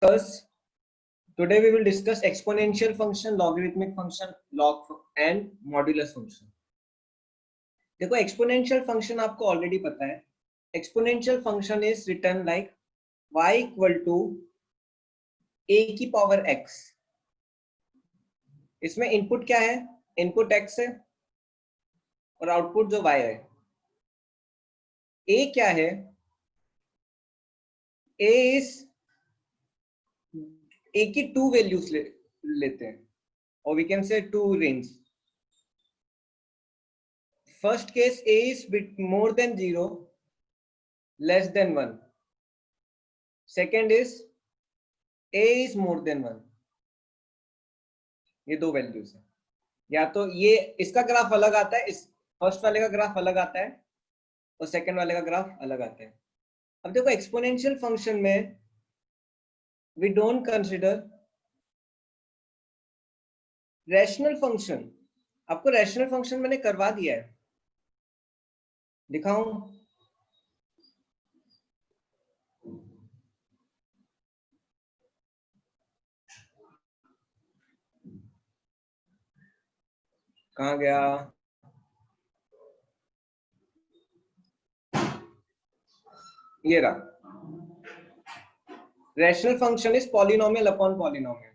discuss today we will discuss exponential function, logarithmic function, log and modulus function. देखो exponential function आपको already पता है. Exponential function is written like y equal to a की power x. इसमें input क्या है? Input x है और आउटपुट जो y है. a क्या है? a is a की टू वैल्यूज लेते हैं और we can say two range. First case a is bit more than 0, less than 1. Second is a is more than 1. ये दो वैल्यूज है. या तो ये इसका ग्राफ अलग आता है, इस फर्स्ट वाले का ग्राफ अलग आता है और सेकंड वाले का ग्राफ अलग आता है. अब देखो एक्सपोनेंशियल फंक्शन में we don't consider rational function. आपको रैशनल फंक्शन मैंने करवा दिया है, दिखाऊं? कहाँ गया? ये रहा. Rational function is polynomial upon polynomial.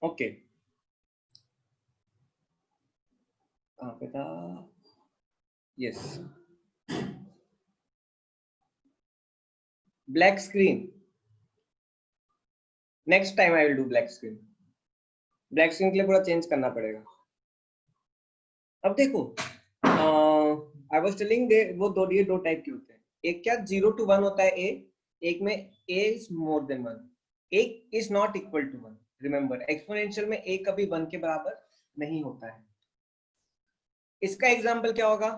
Okay, कहाँ पे था? Yes, black screen. Next time I will do black screen. Black screen के लिए पूरा चेंज करना पड़ेगा. अब देखो, आई वाज टेलिंग वो दो टाइप के होते हैं. एक क्या 0 to 1 होता है a, एक में a is more than 1, एक is not equal to 1. Remember, exponential में a कभी 1 के बराबर नहीं होता है. इसका एग्जांपल क्या होगा?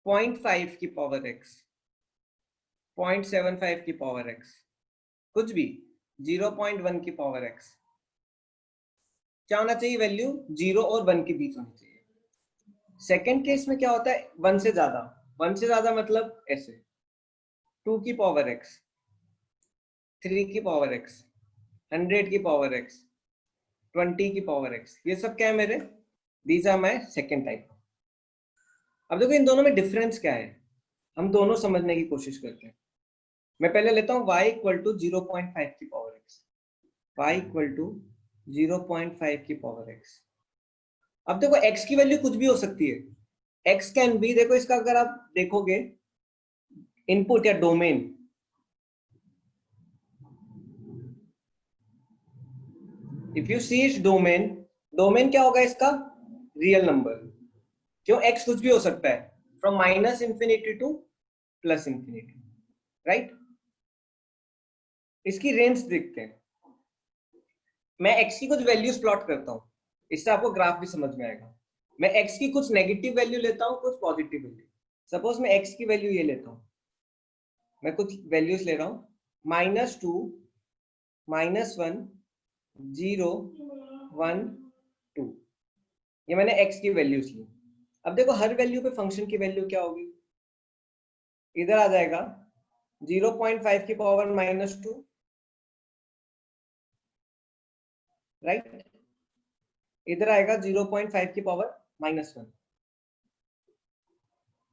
0.5 की पावर x, 0.75 की पावर x, कुछ भी 0.1 की पावर x. क्या होना चाहिए? वैल्यू 0 और 1 के बीच होनी चाहिए. सेकेंड केस में क्या होता है? 1 से ज्यादा. 1 से ज्यादा मतलब ऐसे 2 की पावर x, 3 की पावर x, 100 की पावर x, 20 की पावर x. ये सब क्या है मेरे? These are my second type. अब देखो इन दोनों में डिफरेंस क्या है, हम दोनों समझने की कोशिश करते हैं. मैं पहले लेता हूं y इक्वल टू 0.5 की power x. y equal to 0.5 की पावर x. अब देखो x की वैल्यू कुछ भी हो सकती है. x कैन बी, देखो इसका अगर आप देखोगे इनपुट या domain, if you see its domain, domain क्या होगा इसका? Real number. क्यों? x कुछ भी हो सकता है, from minus infinity two plus infinity, right? इसकी रेंज देखते हैं. मैं x की कुछ वैल्यूज प्लॉट करता हूं, इससे आपको ग्राफ भी समझ में आएगा. मैं x की कुछ नेगेटिव वैल्यू लेता हूं, कुछ पॉजिटिव वैल्यू. सपोज मैं x की वैल्यू ये लेता हूं, मैं कुछ वैल्यूज ले रहा हूं, -2, -1, 0, 1, 2. ये मैंने x की वैल्यूज ली. अब देखो हर वैल्यू पे फंक्शन की वैल्यू क्या होगी? इधर आ जाएगा 0.5 की पावर -2, राइट? इधर आएगा 0.5 की पावर -1,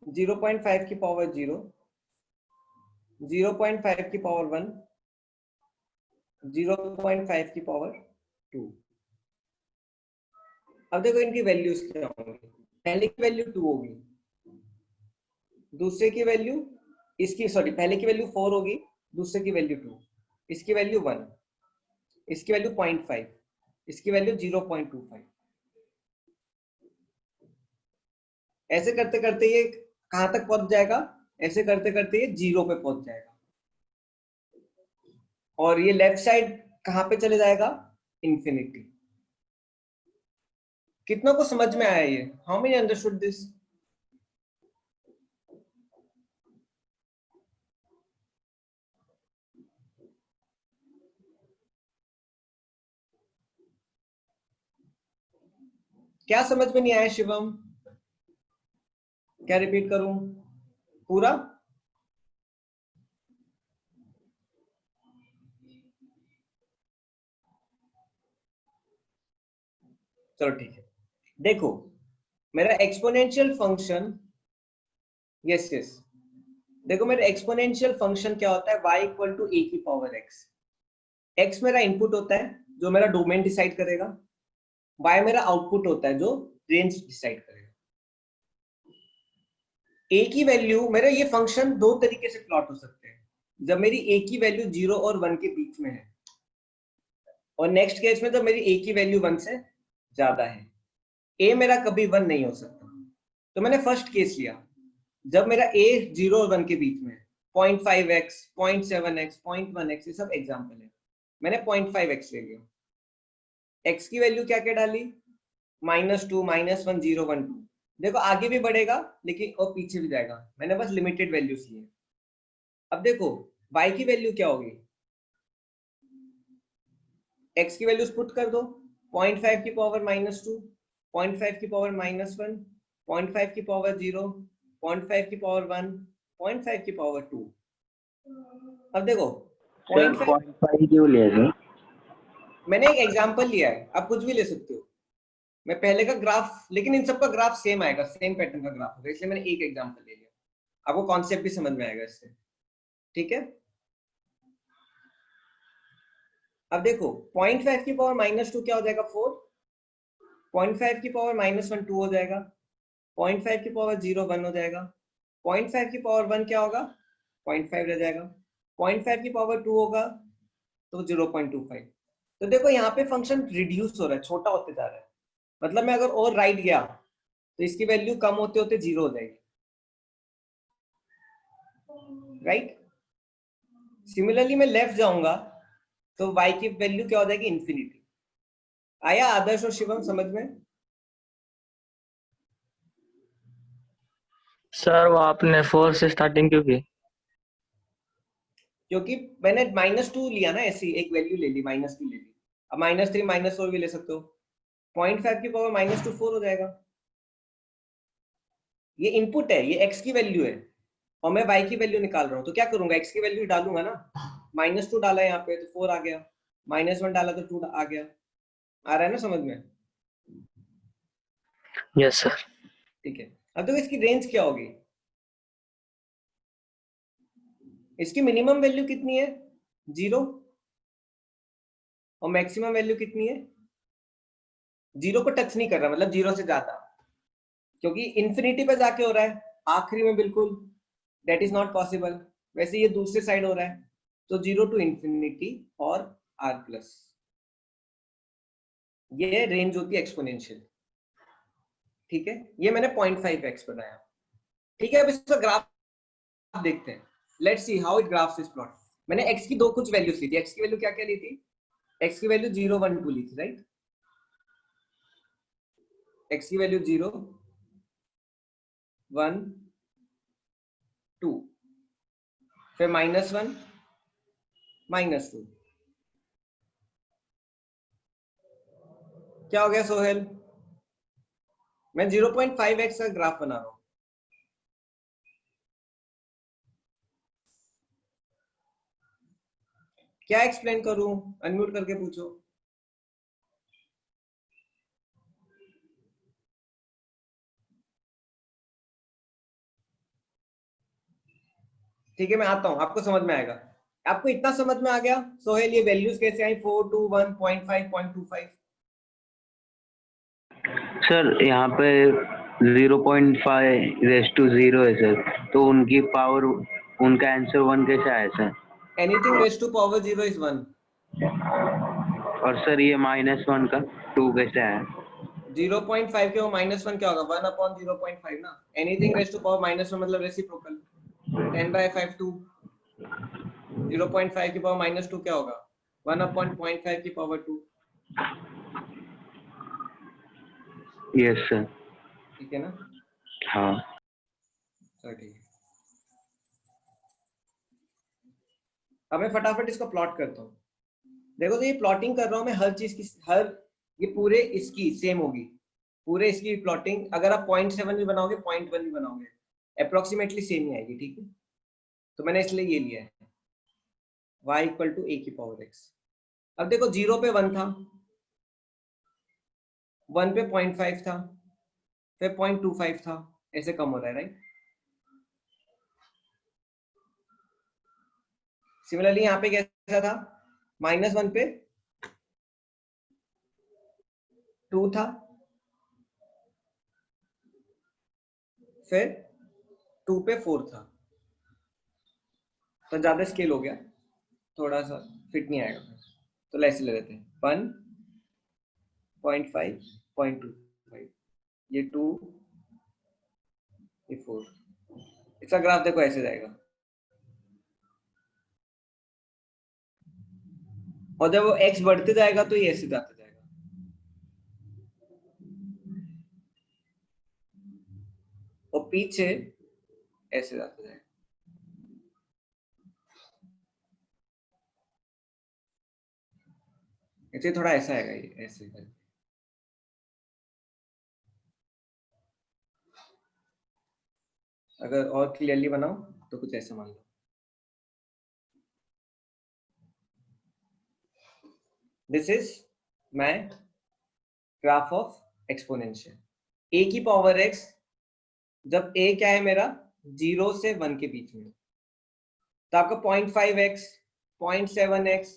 0.5 की पावर 0, 0.5 की पावर 1, 0.5 की पावर 2. अब देखो इनकी वैल्यूज क्या होंगी. पहले की वैल्यू 2 होगी, दूसरे की वैल्यू, इसकी सॉरी पहले की वैल्यू 4 होगी, दूसरे की वैल्यू 2, इसकी वैल्यू 1, इसकी वैल्यू 0.5, इसकी वैल्यू 0.25. ऐसे करते करते ये कहां तक पहुंच जाएगा? ऐसे करते करते ये 0 पे पहुंच जाएगा. और ये लेफ्ट साइड कहां पे चले जाएगा? इंफिनिटी. कितनों को समझ में आया ये? How many understood this? क्या समझ में नहीं आया शिवम? क्या रिपीट करूं पूरा? चलो ठीक है, देखो मेरा एक्सपोनेंशियल फंक्शन, यस यस, देखो मेरा एक्सपोनेंशियल फंक्शन क्या होता है, y इक्वल टू ए की पावर x। x मेरा इनपुट होता है जो मेरा डोमेन डिसाइड करेगा, y मेरा आउटपुट होता है जो रेंज डिसाइड करेगा। a की वैल्यू, मेरा ये फंक्शन दो तरीके से प्लॉट हो सकते हैं, जब मेरी a की वैल्यू 0 और 1 के बीच में है, और नेक्स्ट केस में जब मेरी a की वैल्यू 1 से ज्यादा है। a मेरा कभी 1 नहीं हो सकता, तो मैंने फर्स्ट केस लिया जब मेरा a 0 और 1 के बीच में है। 0.5x, 0.7x, 0.1x, ये सब एग्जाम्पल है, मैंने 0.5x ले लिया। x की वैल्यू क्या क्या डाली, -2, -1, 0, 1, 2। देखो आगे भी बढ़ेगा लेकिन और पीछे भी जाएगा, मैंने बस लिमिटेड वैल्यूज लिए। अब देखो y की वैल्यू क्या होगी, x की वैल्यूज पुट कर दो, 0.5 की पावर -2, 0.5 की पावर -1, 0.5 की पावर 0, 0.5 की पावर 1, 0.5 की पावर 2। अब देखो 0.5 क्यों ले रहे? मैंने एक एग्जांपल लिया है, आप कुछ भी ले सकते हो। मैं पहले का ग्राफ, लेकिन इन सबका ग्राफ सेम आएगा, सेम पैटर्न का ग्राफ होगा, इसलिए मैंने एक एग्जांपल ले लिया, आपको कॉन्सेप्ट भी समझ में आएगा इससे, ठीक है। अब देखो 0.5 की पावर -2 क्या हो जाएगा, 4। 0.5 की पावर -1 2 हो जाएगा, 0.5 की पावर 0 1 हो जाएगा, 0.5 की पावर 1 क्या होगा, 0.5 रह जाएगा, 0.5 की पावर 2 होगा तो 0.25। तो देखो यहाँ पे फंक्शन रिड्यूस हो रहा है, छोटा होते जा रहा है, मतलब मैं अगर और राइट गया तो इसकी वैल्यू कम होते होते 0 हो जाएगी, राइट। सिमिलरली मैं लेफ्ट जाऊंगा तो y की वैल्यू क्या हो जाएगी, इंफिनिटी। आया आदर्श और शिवम समझ में? सर वो आपने 4 से स्टार्टिंग क्यों की? क्योंकि मैंने -2 लिया ना, ऐसी एक वैल्यू ले ली, -2 ले ली। अब -3 -4 भी ले सकते हो, 0.5 की पावर -2 4 हो जाएगा। ये इनपुट है, ये x की वैल्यू है और मैं y की वैल्यू निकाल रहा हूँ, तो क्या करूंगा, x की वैल्यू डालूंगा ना। -2 डाला यहाँ पे तो 4 आ गया, -1 डाला तो 2 आ गया। आ रहा है ना समझ में? Yes sir. ठीक है, अब देखो इसकी रेंज क्या होगी, इसकी मिनिमम वैल्यू कितनी है, 0, और मैक्सिमम वैल्यू कितनी है, 0 को टच नहीं कर रहा, मतलब 0 से ज्यादा, क्योंकि इंफिनिटी पे जाके हो रहा है आखिरी में बिल्कुल, दैट इज नॉट पॉसिबल। वैसे ये दूसरे साइड हो रहा है, तो 0 टू इंफिनिटी और r प्लस, ये रेंज होती है एक्सपोनेंशियल, ठीक है। ये मैंने 0.5x बनाया, ठीक है। अब इसका ग्राफ देखते हैं, let's see how it graphs is plot. मैंने x की दो कुछ वैल्यूज ली थी, x की वैल्यू क्या क्या ली थी, x की वैल्यू 0 1 2 ली थी, राइट। x की वैल्यू 0 1 2, फिर -1 -2। क्या हो गया सोहेल, मैं 0.5x का ग्राफ बना रहा हूं। क्या एक्सप्लेन करूं, अनम्यूट करके पूछो। ठीक है मैं आता हूं, आपको समझ में आएगा। आपको इतना समझ में आ गया सोहेल, ये वैल्यूज कैसे आई, 4 2 1 0.5 0.25? सर यहाँ पे 0.5 रेस टू 0 है सर, तो उनकी पावर, उनका आंसर 1 कैसे आया sir? Anything raise to power 0 is 1। और सर ये -1 का 2 कैसे आया? 0.5 के वो -1 क्या होगा, 1/0.5 ना। एनीथिंग रेज टू पावर -1 मतलब रेसिप्रोकल, 10/5 2। 0.5 की पावर -2 क्या होगा, 1/0.5 की पावर 2। Yes sir. ठीक है ना, हाँ चलो ठीक है। अब मैं फटाफट इसको प्लॉट करता हूँ। देखो तो ये प्लॉटिंग कर रहा हूँ मैं, हर चीज की, हर ये पूरे इसकी सेम होगी, पूरे इसकी प्लॉटिंग अगर आप 0.7 भी बनाओगे 0.1 भी बनाओगे अप्रोक्सीमेटली सेम ही आएगी, ठीक है। तो मैंने इसलिए ये लिया है y इक्वल टू a की पावर x। अब देखो 0 पे 1 था, 1 पे 0.5 था, फिर 0.25 था, ऐसे कम हो रहा है, राइट? सिमिलरली यहाँ पे कैसा था, -1 पे 2 था, फिर 2 पे 4 था, तो ज्यादा स्केल हो गया, थोड़ा सा फिट नहीं आएगा, तो ऐसे ले लेते हैं 1, 0.5, 0.25, ये 2, ये 4। इसका ग्राफ देखो ऐसे जाएगा, और जब वो x बढ़ते जाएगा तो ये ऐसे जाता जाएगा, और पीछे ऐसे जाता जाएगा। ऐसे थोड़ा ऐसा आएगा, ये ऐसे करके। अगर और क्लियरली बनाओ तो कुछ ऐसा मान लो, this is my graph of exponential. a की पावर x, जब a क्या है मेरा 0 से 1 के बीच में, तो आपका 0.5x, 0.7x,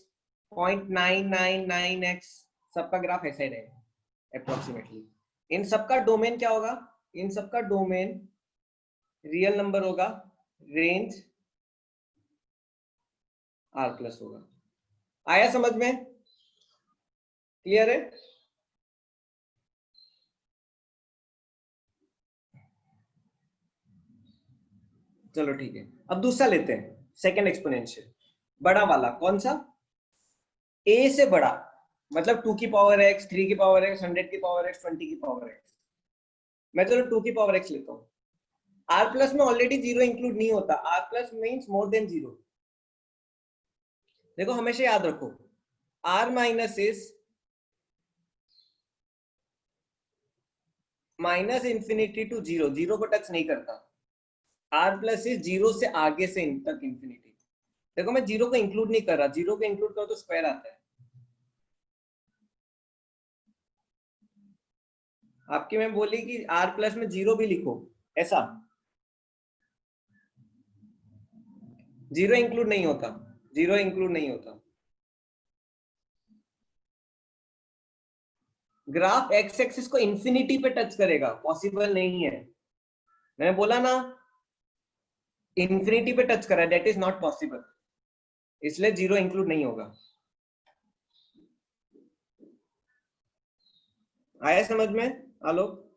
0.999x सबका ग्राफ ऐसा ही रहेगा अप्रोक्सीमेटली। इन सबका डोमेन क्या होगा, इन सबका डोमेन रियल नंबर होगा, रेंज r+ होगा। आया समझ में? क्लियर है? चलो ठीक है, अब दूसरा लेते हैं, सेकंड एक्सपोनेंशियल, बड़ा वाला। कौन सा? a से बड़ा, मतलब 2 की पावर x, 3 की पावर x, 100 की पावर x, 20 की पावर x। मैं चलो 2 की पावर x लेता हूँ। r+ में ऑलरेडी 0 इंक्लूड नहीं होता, r+ मींस मोर देन 0। देखो हमेशा याद रखो, r- इज -इंफिनिटी टू 0, 0 को टच नहीं करता। r+ इज 0 से आगे से इन तक इंफिनिटी। देखो मैं 0 को इंक्लूड नहीं कर रहा, 0 को इंक्लूड करो तो स्क्वायर आता है। आपकी मैं बोली कि r+ में 0 भी लिखो, ऐसा 0 इंक्लूड नहीं होता, 0 इंक्लूड नहीं होता। ग्राफ एक्स एक्सिस को इंफिनिटी पे टच करेगा, पॉसिबल नहीं है। मैंने बोला ना, इंफिनिटी पे टच करा, दैट इज नॉट पॉसिबल, इसलिए 0 इंक्लूड नहीं होगा। आया समझ में आलोक?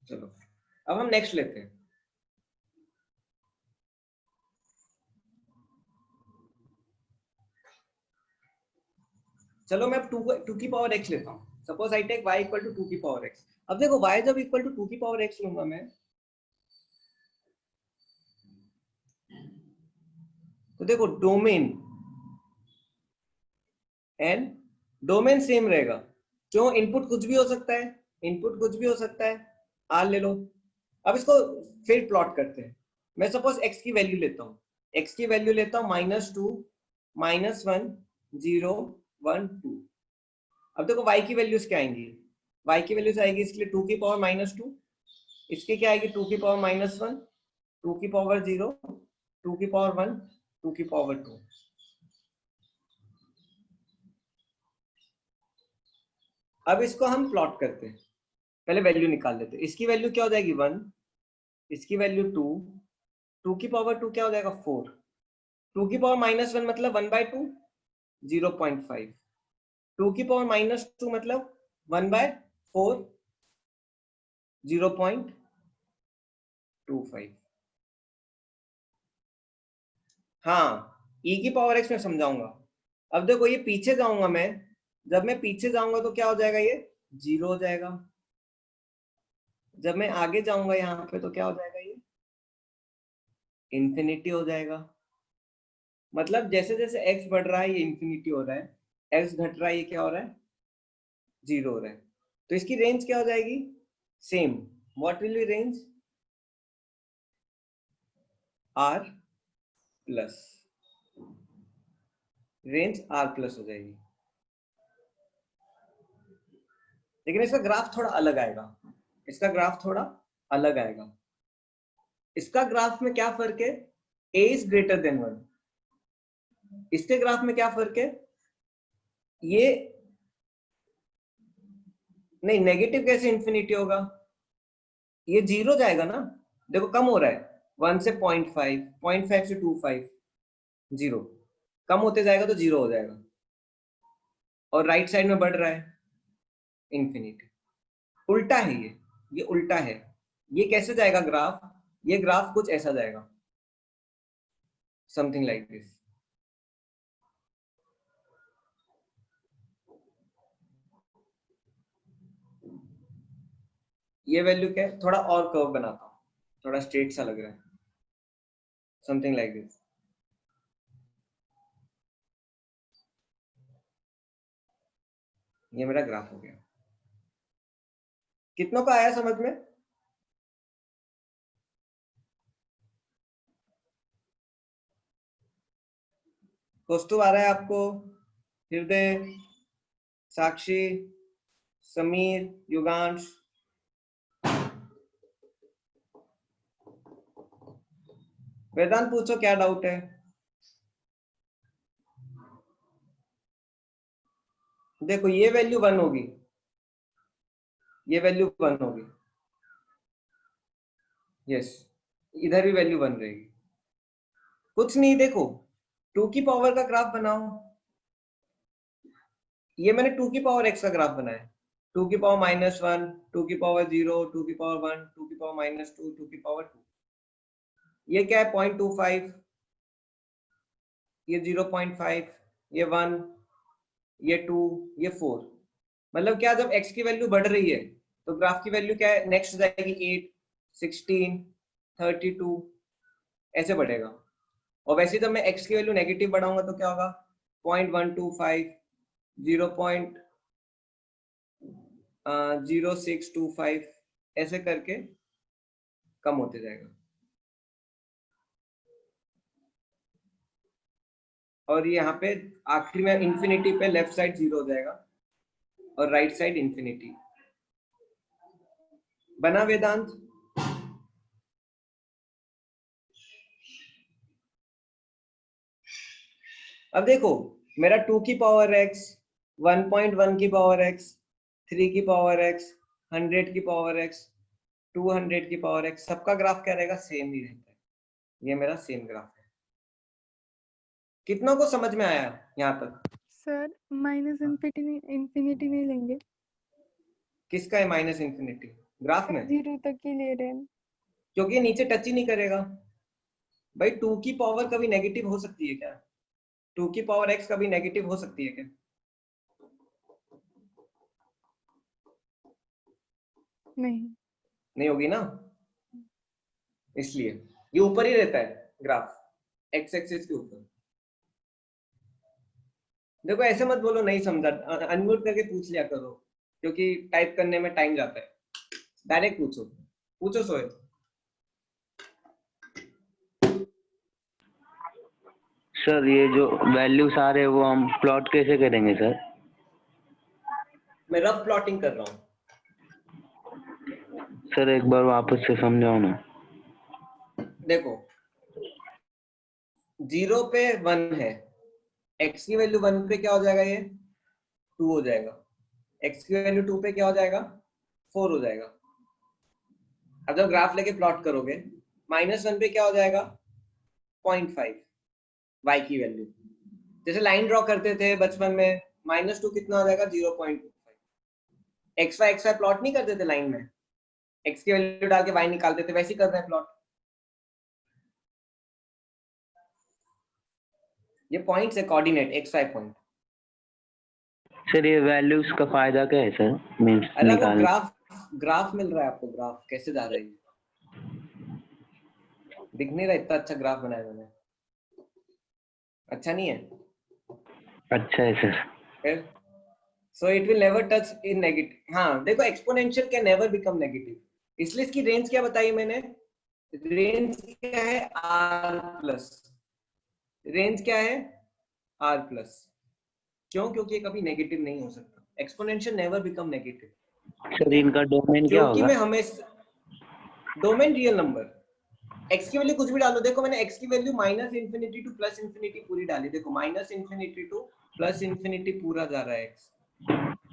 चलो अब हम नेक्स्ट लेते हैं। चलो मैं 2 की पावर x लेता हूँ। Suppose I take y equal to 2 की पावर x। अब देखो y जब इक्वल टू 2 की पावर x लूंगा मैं, तो देखो डोमेन एंड डोमेन सेम रहेगा। क्यों? इनपुट कुछ भी हो सकता है, इनपुट कुछ भी हो सकता है, r ले लो। अब इसको फिर प्लॉट करते हैं। मैं सपोज x की वैल्यू लेता हूँ, x की वैल्यू लेता हूँ -2, -1, 0, 1, 2। अब देखो y की वैल्यूज क्या आएंगी, y की वैल्यूज आएगी इसके लिए 2 की पावर -2, इसकी क्या आएगी 2 की पावर -1, 2 की पावर 0, 2 की पावर 1, 2 की पावर 2। अब इसको हम प्लॉट करते हैं, पहले वैल्यू निकाल लेते हैं। इसकी वैल्यू क्या हो जाएगी 1, इसकी वैल्यू 2, 2 की पावर 2 क्या हो जाएगा 4, 2 की पावर -1 मतलब 1/2, 0.5, 2 की पावर -2 मतलब 1/4, 0.25। हाँ, e की पावर x में समझाऊंगा। अब देखो ये पीछे जाऊंगा मैं, जब मैं पीछे जाऊंगा तो क्या हो जाएगा, ये 0 हो जाएगा। जब मैं आगे जाऊंगा यहाँ पे तो क्या हो जाएगा, ये इंफिनिटी हो जाएगा। मतलब जैसे जैसे x बढ़ रहा है ये इंफिनिटी हो रहा है, x घट रहा है ये क्या हो रहा है, 0 हो रहा है। तो इसकी रेंज क्या हो जाएगी, same. What will be range, r+। Range R plus हो जाएगी। लेकिन इसका ग्राफ थोड़ा अलग आएगा, इसका ग्राफ थोड़ा अलग आएगा। इसका ग्राफ में क्या फर्क है, a इज ग्रेटर देन 1। इसके ग्राफ में क्या फर्क है, ये नहीं, नेगेटिव कैसे इंफिनिटी होगा, ये 0 जाएगा ना, देखो कम हो रहा है 1 से 0.5, 0.5 से 2.5, 0 कम होते जाएगा तो 0 हो जाएगा, और राइट साइड में बढ़ रहा है इंफिनिटी। उल्टा है ये उल्टा है। ये कैसे जाएगा ग्राफ, ये ग्राफ कुछ ऐसा जाएगा, समथिंग लाइक दिस। ये वैल्यू क्या है, थोड़ा और कर्व बनाता हूं, थोड़ा स्ट्रेट सा लग रहा है, समथिंग लाइक दिस। ये मेरा ग्राफ हो गया। कितनों का आया समझ में? कौस्तुभ आ रहा है आपको? हृदय, साक्षी, समीर, युगांश? वेदांत पूछो क्या डाउट है। देखो ये वैल्यू 1 होगी, ये वैल्यू 1 होगी, यस, इधर भी वैल्यू 1 रहेगी। कुछ नहीं, देखो 2 की पावर का ग्राफ बनाओ। ये मैंने 2 की पावर x का ग्राफ बनाया, 2 की पावर -1, 2 की पावर 0, 2 की पावर 1, 2 की पावर -2, 2 की पावर 2। ये क्या है 0.25, ये 0.5, ये 1, ये 2, ये 4। मतलब क्या, जब x की वैल्यू बढ़ रही है तो ग्राफ की वैल्यू क्या है, नेक्स्ट जाएगी 8, 16, 32, ऐसे बढ़ेगा। और वैसे जब मैं x की वैल्यू नेगेटिव बढ़ाऊंगा तो क्या होगा, 0.125, 0.0625, ऐसे करके कम होते जाएगा। और यहाँ पे आखिरी में इंफिनिटी पे लेफ्ट साइड 0 हो जाएगा और राइट साइड इंफिनिटी। बना वेदांत? अब देखो मेरा 2 की पावर x, 1.1 की पावर x, 3 की पावर x, 100 की पावर x, 200 की पावर x, सबका ग्राफ क्या रहेगा, सेम ही रहता है। ये मेरा सेम ग्राफ है। कितनों को समझ में आया यहाँ तक? सर माइनस इंफिनिटी नहीं लेंगे? किसका है माइनस इंफिनिटी ग्राफ में? 0 तक ही ले रहे हैं। क्योंकि ये नीचे टच ही नहीं करेगा भाई। 2 की पावर कभी नेगेटिव हो सकती है क्या? 2 की पावर x कभी नेगेटिव हो सकती है क्या? नहीं होगी ना, इसलिए ये ऊपर ही रहता है ग्राफ, x एक्सिस के ऊपर। देखो ऐसे मत बोलो नहीं समझा, अनम्यूट करके पूछ लिया करो, क्योंकि टाइप करने में टाइम जाता है। डायरेक्ट पूछो, पूछो सोहेल। सर ये जो वैल्यूज आ रहे हैं वो हम प्लॉट कैसे करेंगे सर? मैं रफ प्लॉटिंग कर रहा हूँ। सर एक बार वापस से समझाओ ना। देखो 0 पे 1 है, x की वैल्यू 1 पे क्या हो जाएगा, ये 2 हो जाएगा। x की वैल्यू 2 पे क्या हो जाएगा, 4 हो जाएगा। अब जब ग्राफ लेके प्लॉट करोगे, -1 पे क्या हो जाएगा, 0.5 y की वैल्यू। जैसे लाइन ड्रॉ करते थे बचपन में, -2 कितना हो जाएगा, 0.25। xy प्लॉट नहीं करते थे लाइन में, x की वैल्यू डाल के y निकालते थे, वैसे ही कर रहे हैं प्लॉट। ये पॉइंट्स है, कोऑर्डिनेट xy पॉइंट। सर ये वैल्यूज का फायदा क्या है सर, मींस अरे वो निकालने? ग्राफ मिल रहा है आपको, ग्राफ कैसे जा रही है, दिख नहीं रहा? इतना अच्छा ग्राफ बनाया मैंने, अच्छा नहीं है? अच्छा है sir. So it will never touch in negative. हाँ देखो exponential can never become negative, इसलिए इसकी रेंज क्या बताई मैंने, रेंज क्या है r प्लस, रेंज क्या है r प्लस। क्यों? क्योंकि ये कभी नेगेटिव नहीं हो सकता, exponential never become negative, sir इनका डोमेन क्या क्योंकि होगा? मैं हमेशा डोमेन रियल नंबर, x की वैल्यू कुछ भी डालो। देखो मैंने x की value minus infinity two plus infinity पूरी डाली, देखो minus infinity two plus infinity पूरा जा रहा है x,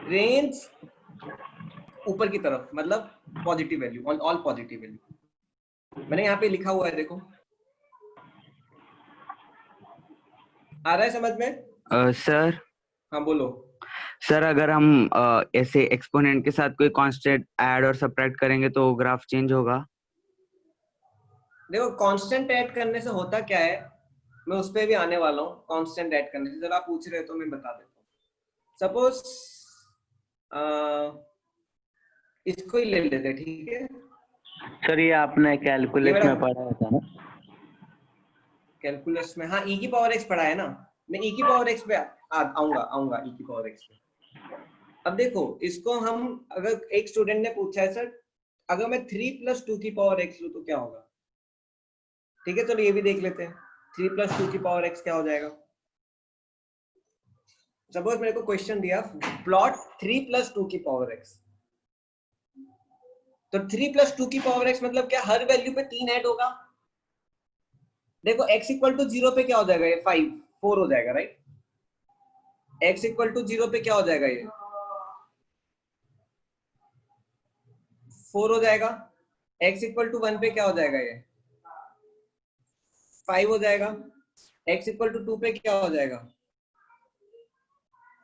रेंज ऊपर की तरफ, मतलब positive value, all positive value मैंने यहाँ पे लिखा हुआ है, देखो आ रहा है समझ में? सर हाँ बोलो। सर अगर हम ऐसे एक्सपोनेंट के साथ कोई कांस्टेंट ऐड और सब्ट्रैक्ट करेंगे तो ग्राफ चेंज होगा? देखो कांस्टेंट ऐड करने से होता क्या है, मैं उस पर भी आने वाला हूँ। कांस्टेंट ऐड करने से जरा पूछ रहे हो तो मैं बता देता हूँ। सपोज इसको ही ले लेते हैं, ठीक है? सर ये आपने ये कैलकुलस मेरा में पढ़ा था ना? कैलकुलस में, हाँ e की पावर x पढ़ा है ना, मैं e की पावर x पे आऊंगा e की पावर x पे। अब देखो इसको हम, अगर एक स्टूडेंट ने पूछा है सर अगर मैं 3 प्लस 2 की पावर x लूं तो क्या होगा, ठीक है चलो ये भी देख लेते हैं, 3 प्लस 2 की पावर x क्या हो जाएगा। सपोज मेरे को क्वेश्चन दिया प्लॉट 3 प्लस 2 की पावर x, तो 3 प्लस 2 की पावर x मतलब क्या, हर वैल्यू पे 3 ऐड होगा। देखो x इक्वल टू 0 पे क्या हो जाएगा, ये 4 हो जाएगा, राइट? x इक्वल टू 0 पे क्या हो जाएगा, ये 4 हो जाएगा। x इक्वल टू 1 पे क्या हो जाएगा, ये 5 हो जाएगा। x इक्वल टू 2 पे क्या हो जाएगा,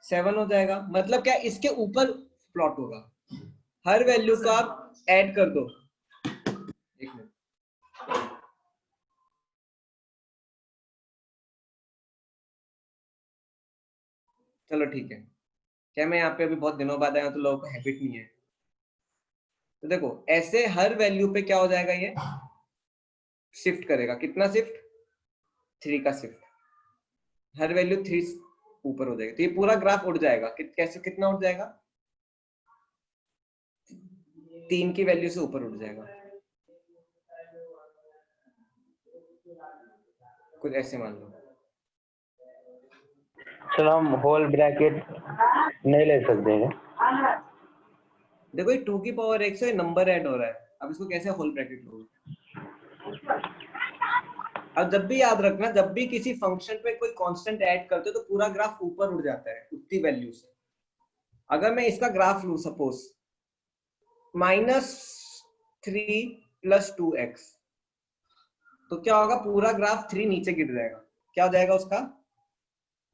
7 हो जाएगा। मतलब क्या, इसके ऊपर प्लॉट होगा, हर वैल्यू को आप ऐड कर दो। एक मिनट, चलो ठीक है, क्या मैं यहाँ पे अभी बहुत दिनों बाद आया हूं तो लोगों को हैबिट नहीं है। तो देखो ऐसे हर वैल्यू पे क्या हो जाएगा, ये शिफ्ट करेगा, कितना शिफ्ट, 3 का शिफ्ट, हर वैल्यू 3 ऊपर हो जाएगा, तो ये पूरा ग्राफ उड़ जाएगा। कैसे, कितना उड़ जाएगा, 3 की वैल्यू से ऊपर उड़ जाएगा, कुछ ऐसे मान लो। सर हम होल ब्रैकेट नहीं ले सकते हैं? देखो ये 2 की पावर x से नंबर ऐड हो रहा है, अब इसको कैसे होल ब्रैकेट लोगे। अब जब भी याद रखना, जब भी किसी फंक्शन पे कोई कांस्टेंट ऐड करते हो तो पूरा ग्राफ ऊपर उड़ जाता है उतनी वैल्यू से। अगर मैं इसका ग्राफ लूं सपोज -3 + 2x, तो क्या होगा, पूरा ग्राफ 3 नीचे गिर जाएगा, क्या हो जाएगा, उसका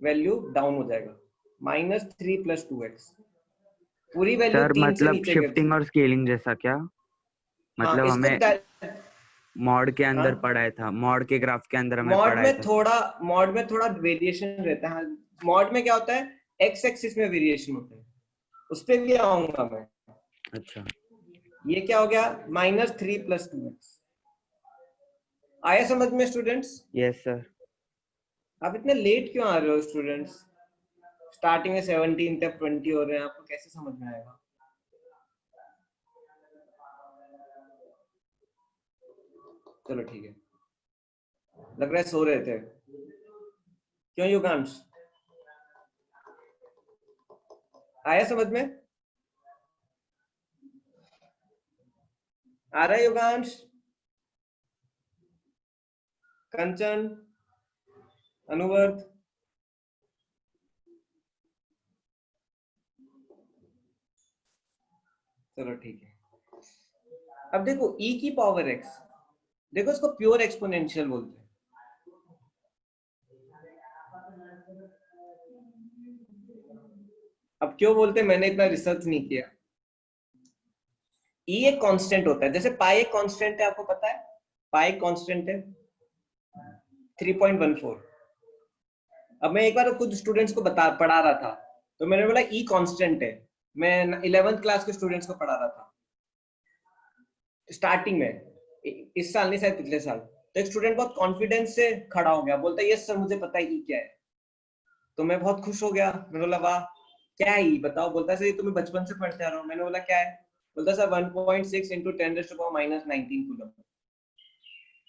वैल्यू डाउन हो जाएगा। -3 + 2x, पूरी वैल्यू सर 3 से मतलब नीचे गिर शिफ्टिंग जाएगी। और स्केलिंग जैसा क्या? हाँ मतलब इसको हमें मॉड के अंदर हाँ पढ़ाया था, मॉड के ग्राफ के अंदर हमें मॉड पढ़ाया में था। थोड़ा वेरिएशन रहता है। मॉड में क्या होता है, एक्स एक्सिस में वेरिएशन होता है, उस पे भी आऊंगा मैं। अच्छा ये क्या हो गया, -3 + 2x। आया समझ में स्टूडेंट्स? Yes sir. आप इतने लेट क्यों आ रहे हो स्टूडेंट्स? स्टार्टिंग में 17 तक 20 हो रहे हैं, आपको कैसे समझ में आएगा? चलो ठीक है, लग रहा है सो रहे थे, क्यों युगांश? आया समझ में? आ रहा है युगांश, कंचन, अनुवर्त? चलो ठीक है। अब देखो e की पावर x, देखो इसको प्योर एक्सपोनेंशियल बोलते हैं। अब क्यों बोलते हैं, मैंने इतना रिसर्च नहीं किया। e एक कांस्टेंट होता है, जैसे पाई एक कांस्टेंट है, आपको पता है पाई कांस्टेंट है 3.14। अब मैं एक बार कुछ स्टूडेंट्स को पढ़ा रहा था, तो मैंने बोला e कांस्टेंट है, मैं 11th क्लास के स्टूडेंट्स को पढ़ा रहा था स्टार्टिंग में, इस साल नहीं शायद पिछले साल। तो एक स्टूडेंट बहुत कॉन्फिडेंस से खड़ा हो गया, बोलता है यस सर मुझे पता है e क्या है। तो मैं बहुत खुश हो गया, मैंने बोला वाह क्या है e बताओ। बोलता है सर ये तुम्हें बचपन से पढ़ते आ रहा हूँ। मैंने बोला क्या है? बोलता सर 1.6 × 10⁻⁻19 कूलम।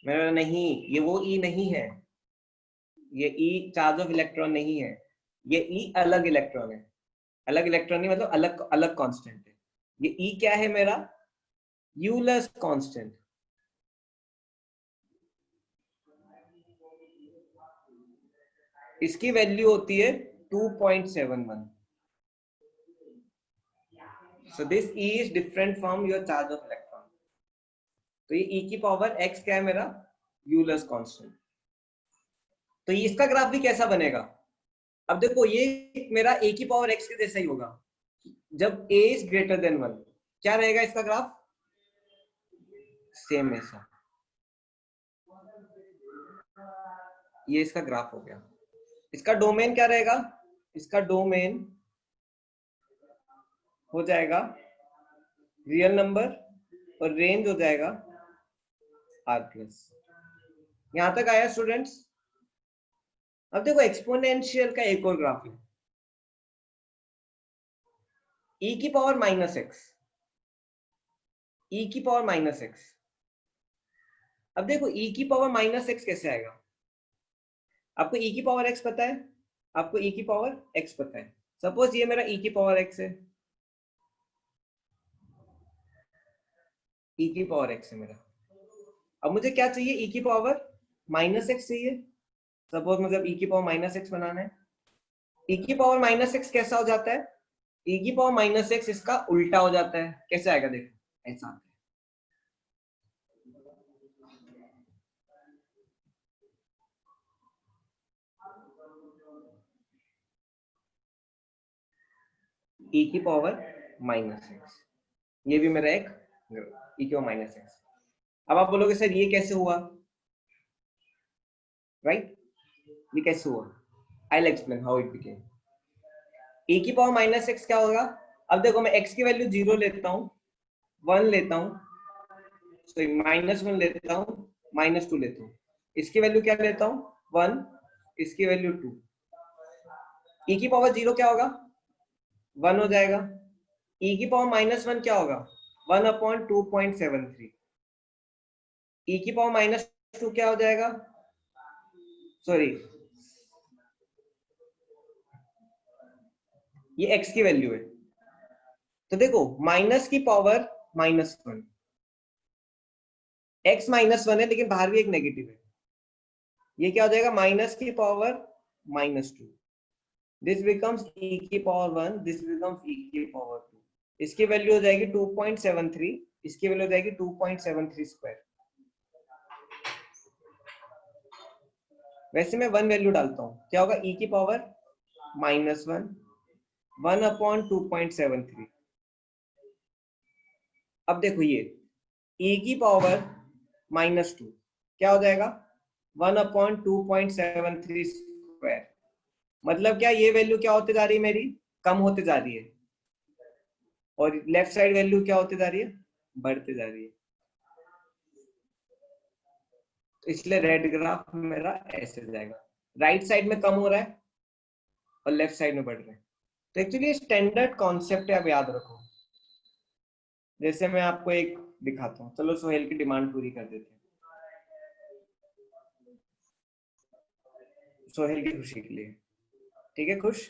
मैंने बोला नहीं, ये वो e नहीं है, ये E चार्ज ऑफ इलेक्ट्रॉन नहीं है, ये E अलग इलेक्ट्रॉन है, अलग इलेक्ट्रॉन नहीं मतलब अलग अलग कांस्टेंट है। ये E क्या है मेरा? Euler's constant. इसकी वैल्यू होती है 2.71। So this E is different from your charge of electron. तो ये E की पावर x क्या है मेरा? Euler's constant. तो ये इसका ग्राफ भी कैसा बनेगा? अब देखो ये मेरा A की पावर x के जैसा ही होगा जब A is greater than 1। क्या रहेगा इसका ग्राफ? सेम ऐसा। ये इसका ग्राफ हो गया। इसका डोमेन क्या रहेगा? इसका डोमेन हो जाएगा रियल नंबर और रेंज हो जाएगा r प्लस। यहां तक आया स्टूडेंट्स? अब देखो एक्सपोनेंशियल का एक और ग्राफ है, e की पावर माइनस एक्स, e की पावर माइनस एक्स। अब देखो e की पावर माइनस एक्स कैसे आएगा? आपको e की पावर x पता है, आपको e की पावर x पता है। सपोज ये मेरा e की पावर x है, e की पावर x है मेरा। अब मुझे क्या चाहिए? e की पावर माइनस एक्स चाहिए। सपोज मुझे e की पावर माइनस एक्स बनाना है। e की पावर माइनस एक्स कैसा हो जाता है? e की पावर माइनस एक्स इसका उल्टा हो जाता है। कैसे आएगा? देखो ऐसा आता है। e की पावर माइनस एक्स, ये भी मेरा एक e की पावर माइनस एक्स। अब आप बोलोगे सर ये कैसे हुआ? राइट, ये कैसे हुआ? I will explain how it became. e की पावर माइनस एक्स क्या होगा? अब देखो मैं x की वैल्यू 0 लेता हूँ, 1 लेता हूँ, सॉरी -1 लेता हूँ, -2 लेता हूँ। इसकी वैल्यू क्या लेता हूँ? 1, इसकी वैल्यू 2। e की पावर 0 क्या होगा? 1 हो जाएगा। e की पावर -1 क्या होगा? 1/2.73। e की पावर -2 क्या हो जाएगा? सॉरी, ये x की वैल्यू है। तो देखो माइनस की पावर -1, x -1 है लेकिन बाहर भी एक नेगेटिव है। ये क्या हो जाएगा? माइनस की पावर -2। दिस बिकम्स e की पावर 1, दिस बिकम्स e की पावर 2। इसकी वैल्यू हो जाएगी 2.73, इसकी वैल्यू हो जाएगी 2.73 स्क्वायर। वैसे मैं 1 वैल्यू डालता हूँ, क्या होगा? e की पावर -1, 1/2.73। अब देखो ये e की पावर -2 क्या हो जाएगा? 1/2.73 स्क्वायर। मतलब क्या ये वैल्यू क्या होते जा रही है मेरी? कम होते जा रही है। और लेफ्ट साइड वैल्यू क्या होते जा रही है? बढ़ते जा रही है। तो इसलिए रेड ग्राफ मेरा ऐसे जाएगा, राइट साइड में कम हो रहा है और लेफ्ट साइड में बढ़ रहा है। तो एक्चुअली स्टैंडर्ड कॉन्सेप्ट है, आप याद रखो। जैसे मैं आपको एक दिखाता हूँ, चलो सोहेल की डिमांड पूरी कर देते हैं, सोहेल की खुशी के लिए। ठीक है, खुश?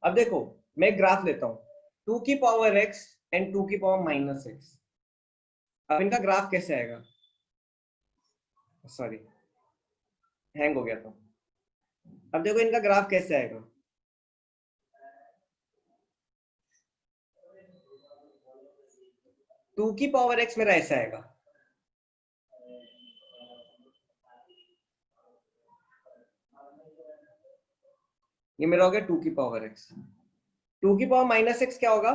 अब देखो मैं ग्राफ लेता हूँ 2 की पावर x एंड 2 की पावर -x। अब इनका ग्राफ कैसे आएगा? सॉरी, हैंग हो गया था। अब देखो इनका ग्राफ कैसे आएगा? टू की पावर x मेरा ऐसा आएगा, ये मेरा हो गया 2 की पावर x। 2 की पावर -x क्या होगा?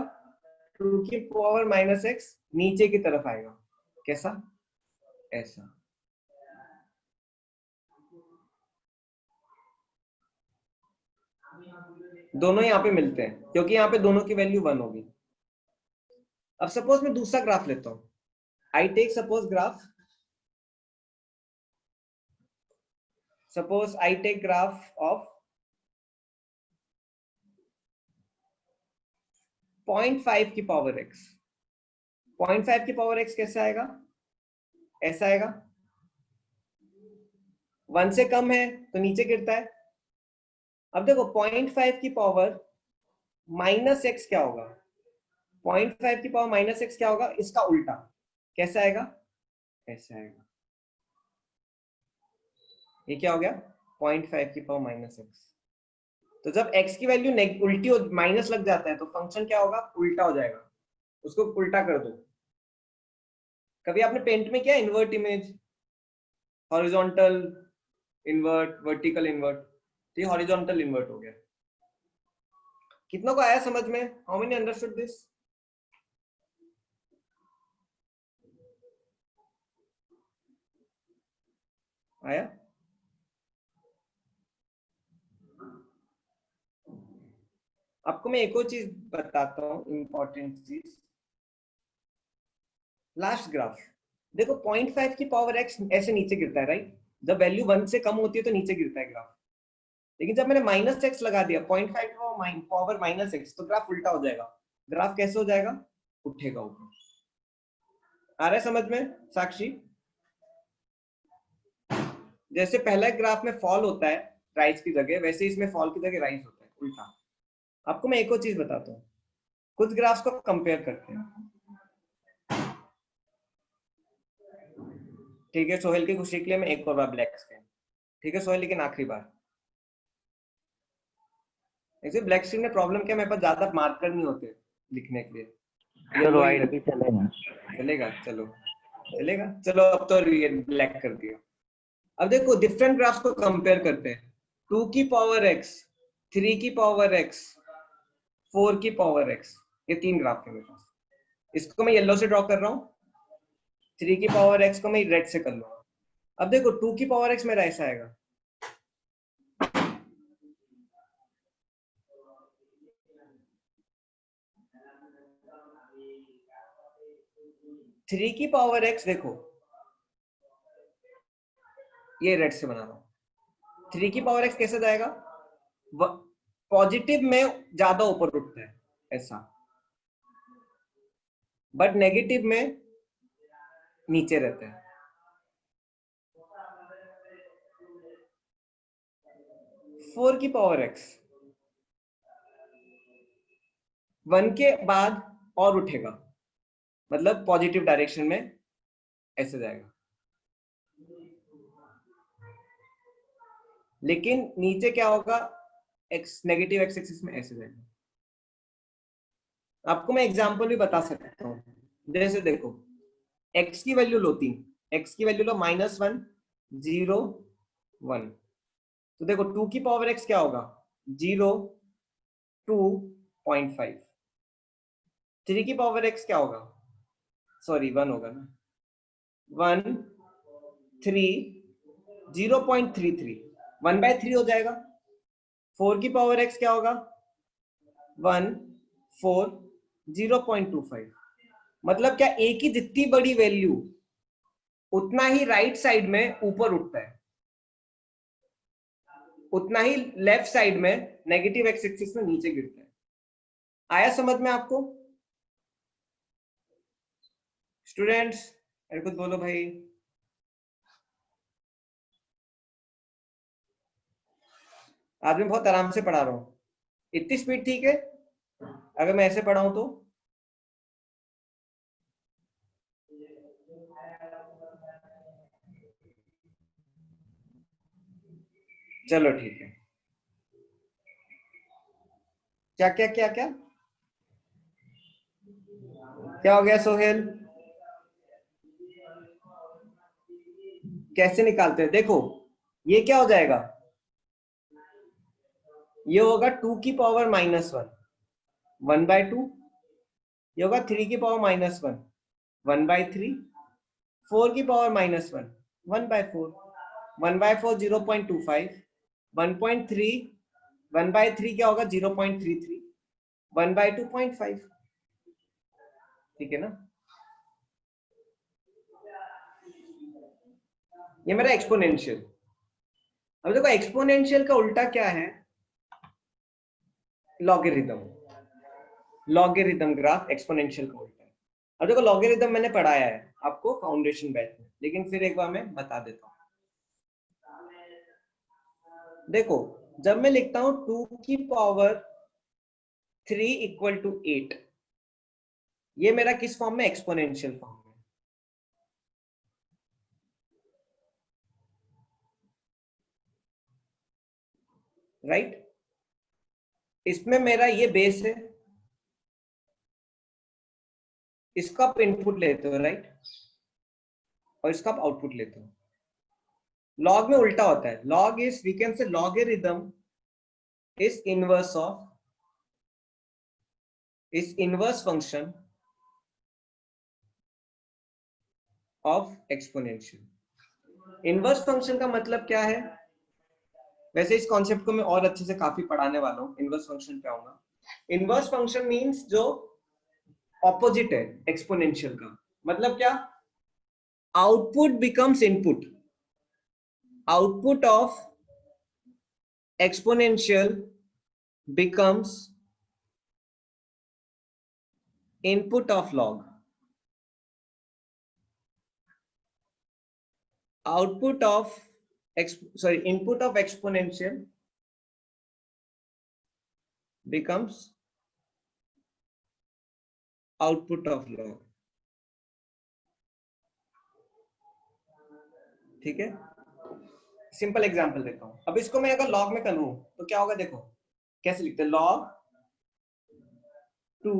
2 की पावर -x नीचे की तरफ आएगा। कैसा? ऐसा। दोनों यहाँ पे मिलते हैं क्योंकि यहाँ पे दोनों की वैल्यू 1 होगी। अब सपोज मैं दूसरा ग्राफ लेता हूँ, I take suppose graph, suppose I take graph of 0.5 की पावर x। 0.5 की पावर x कैसे आएगा? ऐसा आएगा। 1 से कम है तो नीचे गिरता है, अब देखो 0.5 की पावर माइनस एक्स क्या होगा, 0.5 की पावर माइनस एक्स क्या होगा, इसका उल्टा कैसे आएगा, ऐसे आएगा। ये क्या हो गया 0.5 की पावर माइनस एक्स। तो जब x की वैल्यू उल्टी माइनस लग जाता है तो फंक्शन क्या होगा, उल्टा हो जाएगा। उसको उल्टा कर दो। कभी आपने पेंट में किया invert image, horizontal invert, vertical invert, तो ये हॉरिजॉन्टल इन्वर्ट हो गया। कितनों को आया समझ में, हाउ मेनी अंडरस्टूड दिस? आया? आपको मैं एक और चीज बताता हूँ, इंपॉर्टेंट चीज। लास्ट ग्राफ देखो, 0.5 की पावर x ऐसे नीचे गिरता है, राइट? जब वैल्यू 1 से कम होती है तो नीचे गिरता है ग्राफ। लेकिन जब मैंने माइनस एक्स लगा दिया, 0.5 की पावर माइनस एक्स, तो ग्राफ उल्टा हो जाएगा। ग्राफ कैसे हो जाएगा, उठेगा ऊपर। आ रहा है समझ में साक्षी? जैसे पहला ग्राफ में फॉल होता है राइज की जगह, वैसे इसमें फॉल की जगह राइज होता है, उल्टा। आपको मैं एक और चीज बताता हूँ, कुछ ग्राफ्स को कंपेयर करते हैं। ठीक है, सोहेल की खुशी के लिए मैं एक और बार ब्लैक स्क्रीन, ठीक है सोहेल, लेकिन आखिरी बार। ऐसे ब्लैक स्क्रीन में प्रॉब्लम क्या, मेरे पास ज्यादा मार्कर नहीं होते लिखने के लिए। सर वाइट भी चलेगा। चलेगा, चलो चलेगा, चलो अब तो ये ब्लैक कर दिया। अब देखो डिफरेंट ग्राफ्स को कंपेयर करते हैं। 2 की पावर x, 3 की पावर x, 4 की पावर x, ये तीन ग्राफ है मेरे पास। इसको मैं येलो से ड्रॉ कर रहा हूँ, 3 की पावर x को मैं रेड से कर लूंगा। अब देखो 2 की पावर x मेरा ऐसा आएगा, थ्री की पावर x देखो, ये रेड से बना रहा हूं। 3 की पावर x कैसे जाएगा, पॉजिटिव में ज्यादा ऊपर उठता है ऐसा, बट नेगेटिव में नीचे रहता है। 4 की पावर x 1 के बाद और उठेगा, मतलब पॉजिटिव डायरेक्शन में ऐसे जाएगा, लेकिन नीचे क्या होगा, x नेगेटिव x एक्सिस में ऐसे जाएगा। आपको मैं एग्जांपल भी बता सकता हूँ। जैसे देखो x की वैल्यू लो 3, x की वैल्यू लो -1 0 1, तो देखो 2 की पावर x क्या होगा, 0 2.5। 3 की पावर x क्या होगा, सॉरी 1 होगा ना, 1 3 0.33, 1/3 हो जाएगा। 4 की पावर x क्या होगा, 1 4 0.25। मतलब क्या, a की जितनी बड़ी वैल्यू उतना ही राइट साइड में ऊपर उठता है, उतना ही लेफ्ट साइड में नेगेटिव एक्स एक्सिस में नीचे गिरता है। आया समझ में आपको स्टूडेंट्स? अरे कुछ बोलो भाई। आज मैं बहुत आराम से पढ़ा रहा हूँ, इतनी स्पीड ठीक है? अगर मैं ऐसे पढ़ाऊं तो चलो ठीक है। क्या क्या क्या क्या क्या हो गया सोहेल? कैसे निकालते हैं, देखो ये क्या हो जाएगा, ये होगा 2 की पावर -1 1/2, ये होगा 3 की पावर -1 1/3, 4 की पावर -1 1/4, 1/4 0.25, 1.3 1/3 क्या होगा 0.33, 1/2 0.5। ठीक है ना, ये मेरा एक्सपोनेंशियल। अब देखो एक्सपोनेंशियल का उल्टा क्या है, लॉगरिथम। लॉगरिथम ग्राफ एक्सपोनेंशियल का उल्टा है। अब देखो लॉगरिथम मैंने पढ़ाया है आपको फाउंडेशन बैच में, लेकिन फिर एक बार मैं बता देता हूँ। देखो जब मैं लिखता हूं 2 की पावर 3 इक्वल टू 8, ये मेरा किस फॉर्म में? एक्सपोनेंशियल फॉर्म में। राइट? इसमें मेरा ये बेस है, इसका आप इनपुट लेते हो, राइट, और इसका आप आउटपुट लेते हो। लॉग में उल्टा होता है। Log is, we can say logarithm is inverse of, is inverse function of exponential. Inverse function का मतलब क्या है? वैसे इस कॉन्सेप्ट को मैं और अच्छे से काफी पढ़ाने वाला हूँ, इनवर्स फंक्शन पे आऊंगा। इनवर्स फंक्शन मींस जो ऑपोजिट है एक्सपोनेंशियल का। मतलब क्या? Output becomes input, output of exponential becomes input of log, output of input of exponential becomes output of log। ठीक है, सिंपल एग्जांपल देता हूं। अब इसको मैं अगर लॉग में करूं तो क्या होगा? देखो कैसे लिखते हैं। log 2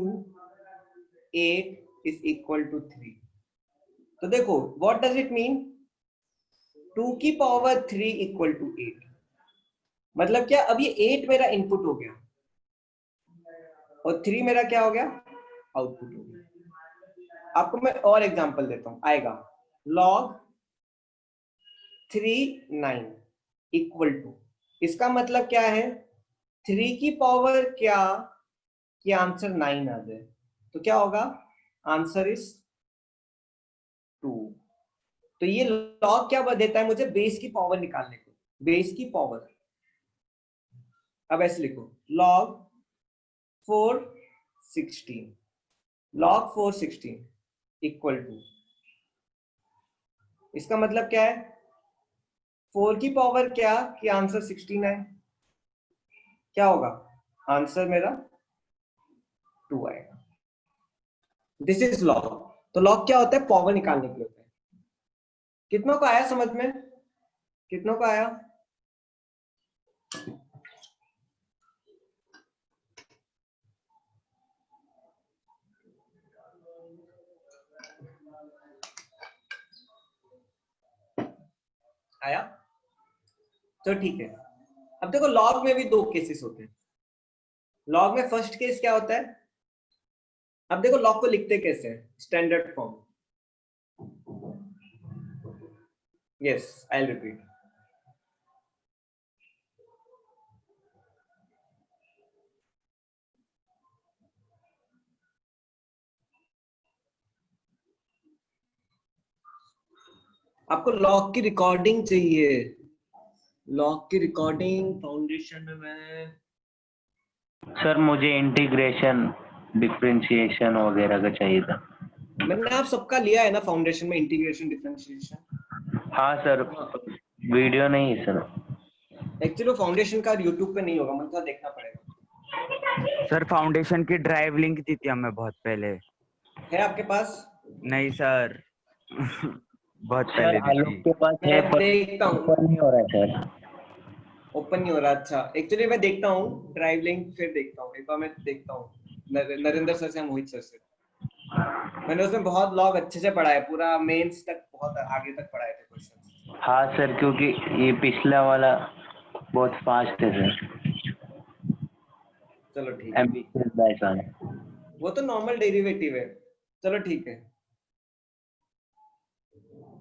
8 is equal to 3। तो देखो व्हाट डज इट मीन? 2 की पावर 3 इक्वल टू 8, मतलब क्या? अब ये 8 मेरा इनपुट हो गया और 3 मेरा क्या हो गया? आउटपुट हो गया। आपको मैं और एग्जांपल देता हूं, आएगा log 3 9 इक्वल टू, इसका मतलब क्या है? 3 की पावर क्या कि आंसर 9 आ जाए, तो क्या होगा? Answer is 2। तो ये लॉग क्या देता है मुझे? बेस की पावर निकालने को, बेस की पावर। अब ऐसे लिखो log 416, log 416 इक्वल टू, इसका मतलब क्या है? 4 की पावर क्या कि आंसर 16 है, क्या होगा? आंसर मेरा 2 आएगा। This is log. तो लॉग क्या होता है? पावर निकालने के लिए होता है। कितनों को आया समझ में? कितनों को आया? आया? तो ठीक है। अब देखो लॉग में भी दो केसेस होते हैं। लॉग में फर्स्ट केस क्या होता है? अब देखो लॉग को लिखते कैसे हैं? Standard form. Yes, I will repeat. आपको लॉग की रिकॉर्डिंग चाहिए, लॉग की रिकॉर्डिंग फाउंडेशन में मैं सर मुझे इंटीग्रेशन डिफरेंशिएशन वगैरह का चाहिए था। मैंने आप सबका लिया है ना फाउंडेशन में, इंटीग्रेशन डिफरेंशिएशन। हाँ सर, वीडियो नहीं है सर। एक्चुअली वो फाउंडेशन का यूट्यूब पे नहीं होगा, मतलब देखना पड़ेगा। सर फाउंडेशन की ड्राइव लिंक दी थी हमें बहुत पहले। है आपके पास? नहीं सर बहुत सर पहले दी आलोक थी। के पास है मैं पर देखता हूँ, ओपन नहीं हो रहा है सर। ओपन नहीं हो रहा। अच्छा, एक्चुअली मैं देखता हूँ ड्राइव लिंक, फिर देखता हूँ एक बार। मैं देखता हूँ नरेंद्र सर से, मोहित सर से। मैंने उसमें बहुत लॉग अच्छे से पढ़ा है, पूरा मेंस तक बहुत आगे तक पढ़ाए थे क्वेश्चन। हाँ सर, क्योंकि ये पिछला वाला बहुत फास्ट है सर। चलो ठीक है, एम्बिशियस बैच। वो तो नॉर्मल डेरिवेटिव है। चलो ठीक है।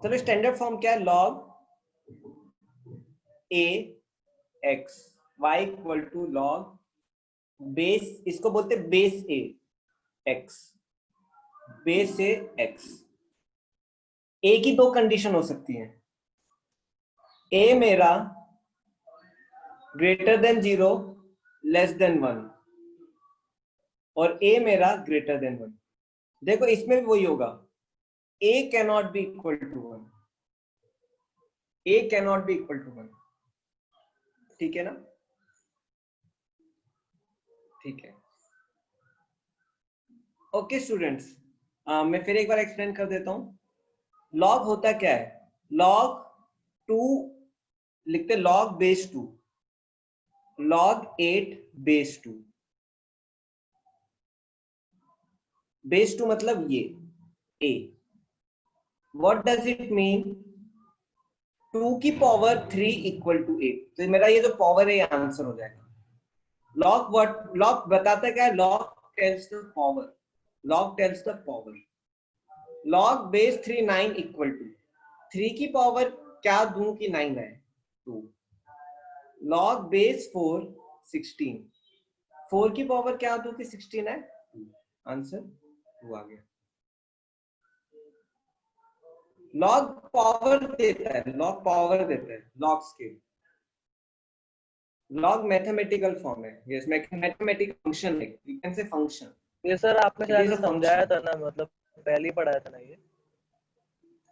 चलो स्टैंडर्ड फॉर्म क्या है? log a x y equal to log base, इसको बोलते हैं base a x, base a x। a की दो कंडीशन हो सकती हैं। a मेरा ग्रेटर देन 0 लेस देन 1 और a मेरा ग्रेटर देन 1। देखो इसमें भी वही होगा, a cannot be equal to 1, a cannot be equal to 1। ठीक है ना? ठीक है। ओके स्टूडेंट्स, मैं फिर एक बार एक्सप्लेन कर देता हूँ। लॉग होता क्या है? लॉग 2 लिखते log base 2, log 8 base 2। Base 2 मतलब ये a। What does it mean? 2 की पावर 3 इक्वल टू 8। तो मेरा ये जो पावर है ये आंसर हो जाएगा। लॉग व्हाट लॉग बताता क्या है? Log tells the power, log tells the power. Log base 3 9 equal to 3 की पावर क्या दूं कि 9 है? 2। लॉग बेस 4 16, 4 की पावर क्या दूं कि 16 है? 2। आंसर 2 आ गया। लॉग पावर देता है, लॉग पावर देता है, log scale. Log mathematical form है, यस मैथमेटिकल फंक्शन है, यू कैन से फंक्शन। ये सर आपने इट शायद इज से अ समझाया फंक्शन। था ना, मतलब पहले ही पढ़ाया था ना ये।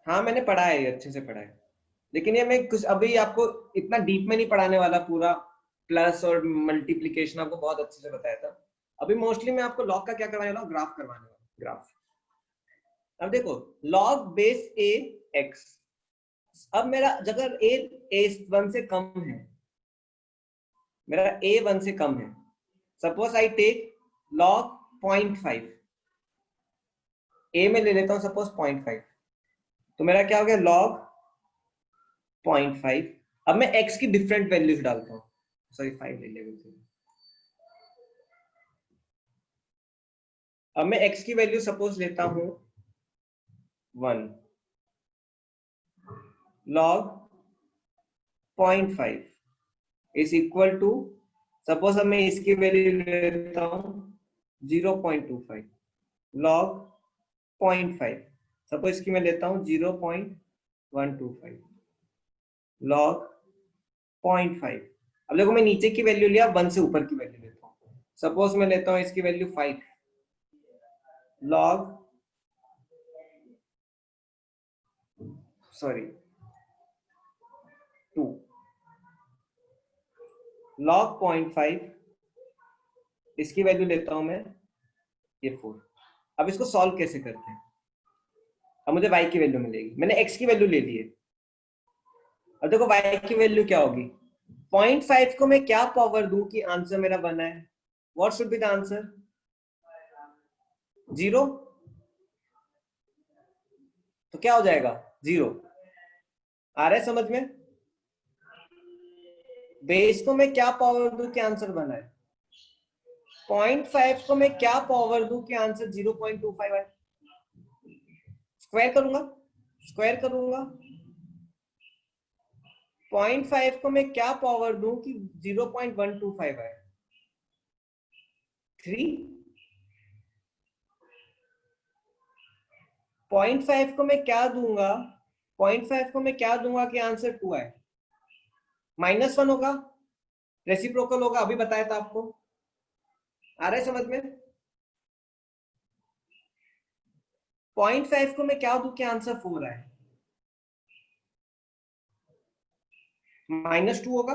हाँ मैंने पढ़ा है, ये अच्छे से पढ़ा है, लेकिन ये मैं कुछ अभी आपको इतना डीप में नहीं पढ़ाने वाला। पूरा प्लस और मल्टीप्लीकेशन आपको बहुत अच्छे से बताया था। अभी मोस्टली मैं आपको लॉग का क्या करवाने वाला हूँ? ग्राफ करवाने वाला, ग्राफ। अब देखो लॉग बेस a x। अब मेरा अगर a 1 से कम है, मेरा a 1 से कम है, suppose I take log 0.5, a में ले लेता हूं सपोज 0.5, तो मेरा क्या हो गया? लॉग 0.5। अब मैं x की डिफरेंट वैल्यूज डालता हूं, सॉरी 5 ले लेंगे। अब मैं x की वैल्यू सपोज लेता हूं 1, log 0.5 is equal to, suppose अब मैं इसकी वैल्यू लेता हूं 0.25, log 0.5 सपोज इसकी मैं लेता हूं 0.125, log 0.5। अब देखो मैं नीचे की वैल्यू लिया, 1 से ऊपर की वैल्यू लेता हूं, सपोज मैं लेता हूं इसकी वैल्यू 5, log सॉरी 2, log 0.5 इसकी वैल्यू लेता हूं मैं ये 4। अब इसको सॉल्व कैसे करते हैं? अब मुझे y की वैल्यू मिलेगी, मैंने x की वैल्यू ले ली है। अब देखो y की वैल्यू क्या होगी? 0.5 को मैं क्या पावर दूं कि आंसर मेरा बना है? What should be the answer? 0। तो क्या हो जाएगा? 0। आ रहा है समझ में? बेस को मैं क्या पावर दूं कि आंसर बना है? 0.5 को मैं क्या पावर दूं कि आंसर 0.25 है? स्क्वायर करूंगा, स्क्वायर करूंगा। 0.5 को मैं क्या पावर दूं कि 0.125 है? 3। 0.5 को मैं क्या दूंगा? 0.5 को मैं क्या दूंगा कि आंसर 2 है? -1 होगा, रेसिप्रोकल होगा, अभी बताया था आपको। आ रहा है समझ में? 0.5 को मैं क्या दूं कि आंसर 4 है? -2 होगा।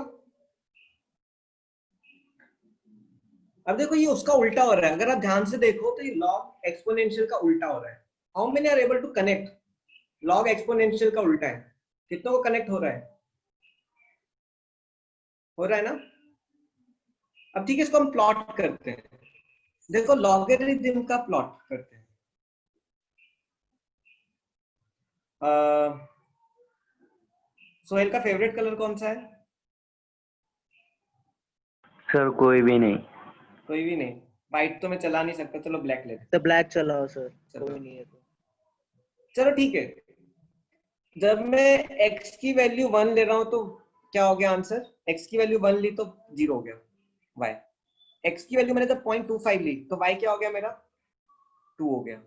अब देखो ये उसका उल्टा हो रहा है, अगर आप ध्यान से देखो तो ये लॉग एक्सपोनेंशियल का उल्टा हो रहा है। How many are able to connect? Log exponential का उल्टा है, कितनों को कनेक्ट हो रहा है? हो रहा है ना? अब ठीक है, इसको हम प्लॉट करते हैं। देखो लॉगरिथम का प्लॉट करते हैं। सोहेल का फेवरेट कलर कौन सा है? सर कोई भी नहीं। कोई भी नहीं। व्हाइट तो मैं चला नहीं सकता, चलो ब्लैक ले तो ब्लैक चलाओ सर, चलो। कोई नहीं है तो। चलो ठीक है, जब मैं x की वैल्यू 1 ले रहा हूं तो क्या हो गया आंसर? x की वैल्यू 1 ली तो 0 हो गया। y x की वैल्यू मैंने जब 0.25 ली तो y क्या हो गया मेरा? 2 हो गया।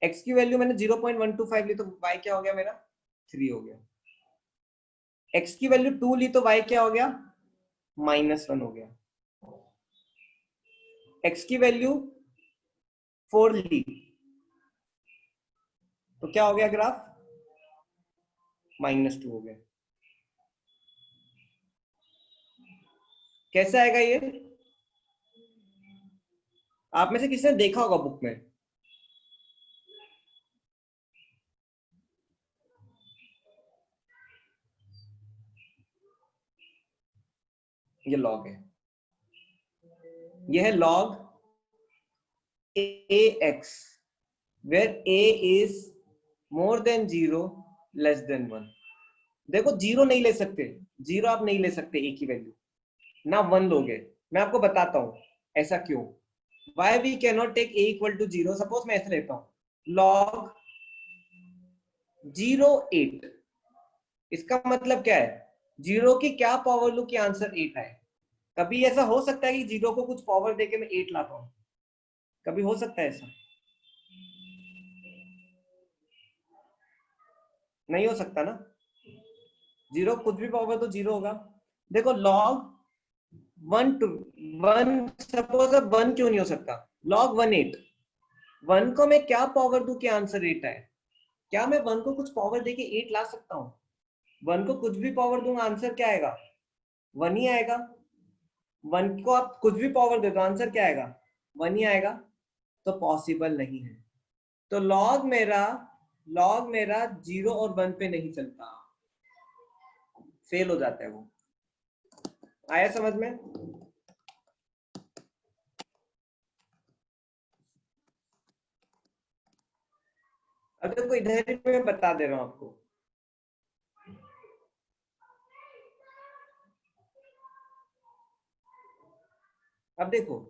x की वैल्यू मैंने 0.125 ली तो y क्या हो गया मेरा? 3 हो गया। x की वैल्यू 2 ली तो y क्या हो गया? -1 हो गया। x की वैल्यू 4 ली तो क्या हो गया ग्राफ? -2 हो गया। कैसा आएगा ये? आप में से किसी ने देखा होगा बुक में, ये लॉग है, ये है log ax where a is more than 0 less than 1। देखो जीरो नहीं ले सकते, जीरो आप नहीं ले सकते a की वैल्यू, ना 1 लोगे। मैं आपको बताता हूं ऐसा क्यों। why we cannot take a equal to 0। Suppose मैं ऐसे लेता हूं log 0.8, इसका मतलब क्या है, जीरो की क्या पावर लू कि आंसर 8 आए। कभी ऐसा हो सकता है कि जीरो को कुछ पावर देके मैं 8 लाता हूं, कभी हो सकता है ऐसा? नहीं हो सकता ना, जीरो कुछ भी पावर तो जीरो होगा। देखो log 1 to 1, सपोज अब 1 क्यों नहीं हो सकता, log 1.8, 1 को मैं क्या पावर दूं कि आंसर 8 आए? क्या मैं 1 को कुछ पावर देके 8 ला सकता हूं? 1 को कुछ भी पावर दूंगा आंसर क्या आएगा, 1 ही आएगा। 1 को आप कुछ भी पावर दे दो आंसर क्या आएगा, 1 ही आएगा। तो पॉसिबल नहीं है। तो लॉग मेरा 0 और 1 पे नहीं चलता, फेल हो जाता है वो। आया समझ में? अब देखो इधर ही मैं बता दे रहा हूं आपको, अब देखो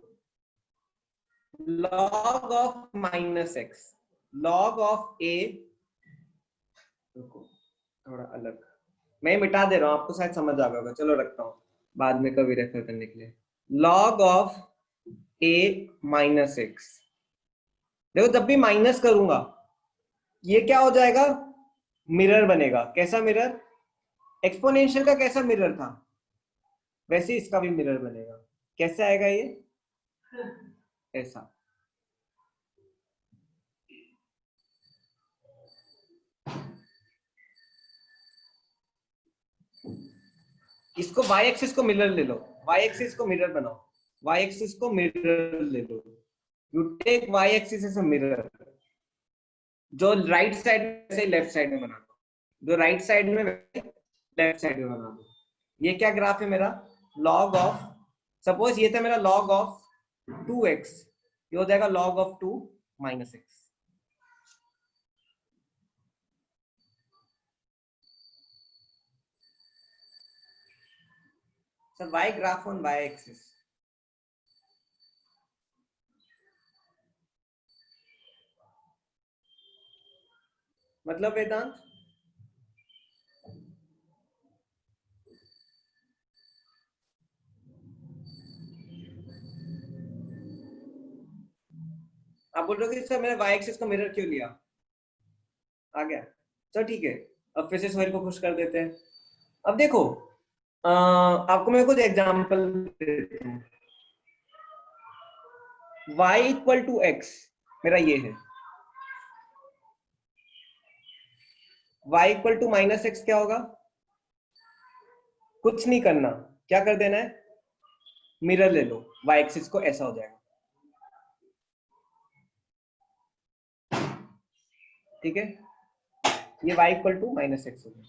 log of -x, log of a, थोड़ा अलग, मैं मिटा दे रहा हूं, आपको शायद समझ आ गया होगा, चलो रखता हूं बाद में कभी रेफर करने के लिए। log ऑफ a -x, देखो जब भी माइनस करूंगा ये क्या हो जाएगा, मिरर बनेगा। कैसा मिरर, एक्सपोनेंशियल का कैसा मिरर था वैसे इसका भी मिरर बनेगा। कैसे आएगा ये, ऐसा। इसको y एक्सिस को मिरर ले लो, y एक्सिस को मिरर बनाओ, y एक्सिस को मिरर ले लो, you take y axis as a mirror. जो राइट साइड में से लेफ्ट साइड में बना दो, जो राइट साइड में लेफ्ट साइड में बना दो। ये क्या ग्राफ है मेरा, log ऑफ, सपोज ये था मेरा log ऑफ 2x, ये हो जाएगा log of 2 - x। Sir y graph on y axis, मतलब वेदांत आप बोल रहे हो कि सर मैंने y एक्सिस को मिरर क्यों लिया, आ गया। चलो ठीक है, अब फिर से सोहेल को खुश कर देते हैं। अब देखो आपको मैं कुछ एग्जांपल देता हूं। y इक्वल टू x मेरा ये है, y इक्वल टू -x क्या होगा, कुछ नहीं करना, क्या कर देना है, मिरर ले लो, y एक्सिस को ऐसा हो जाएगा। ठीक है, ये y इक्वल टू -x हो गया।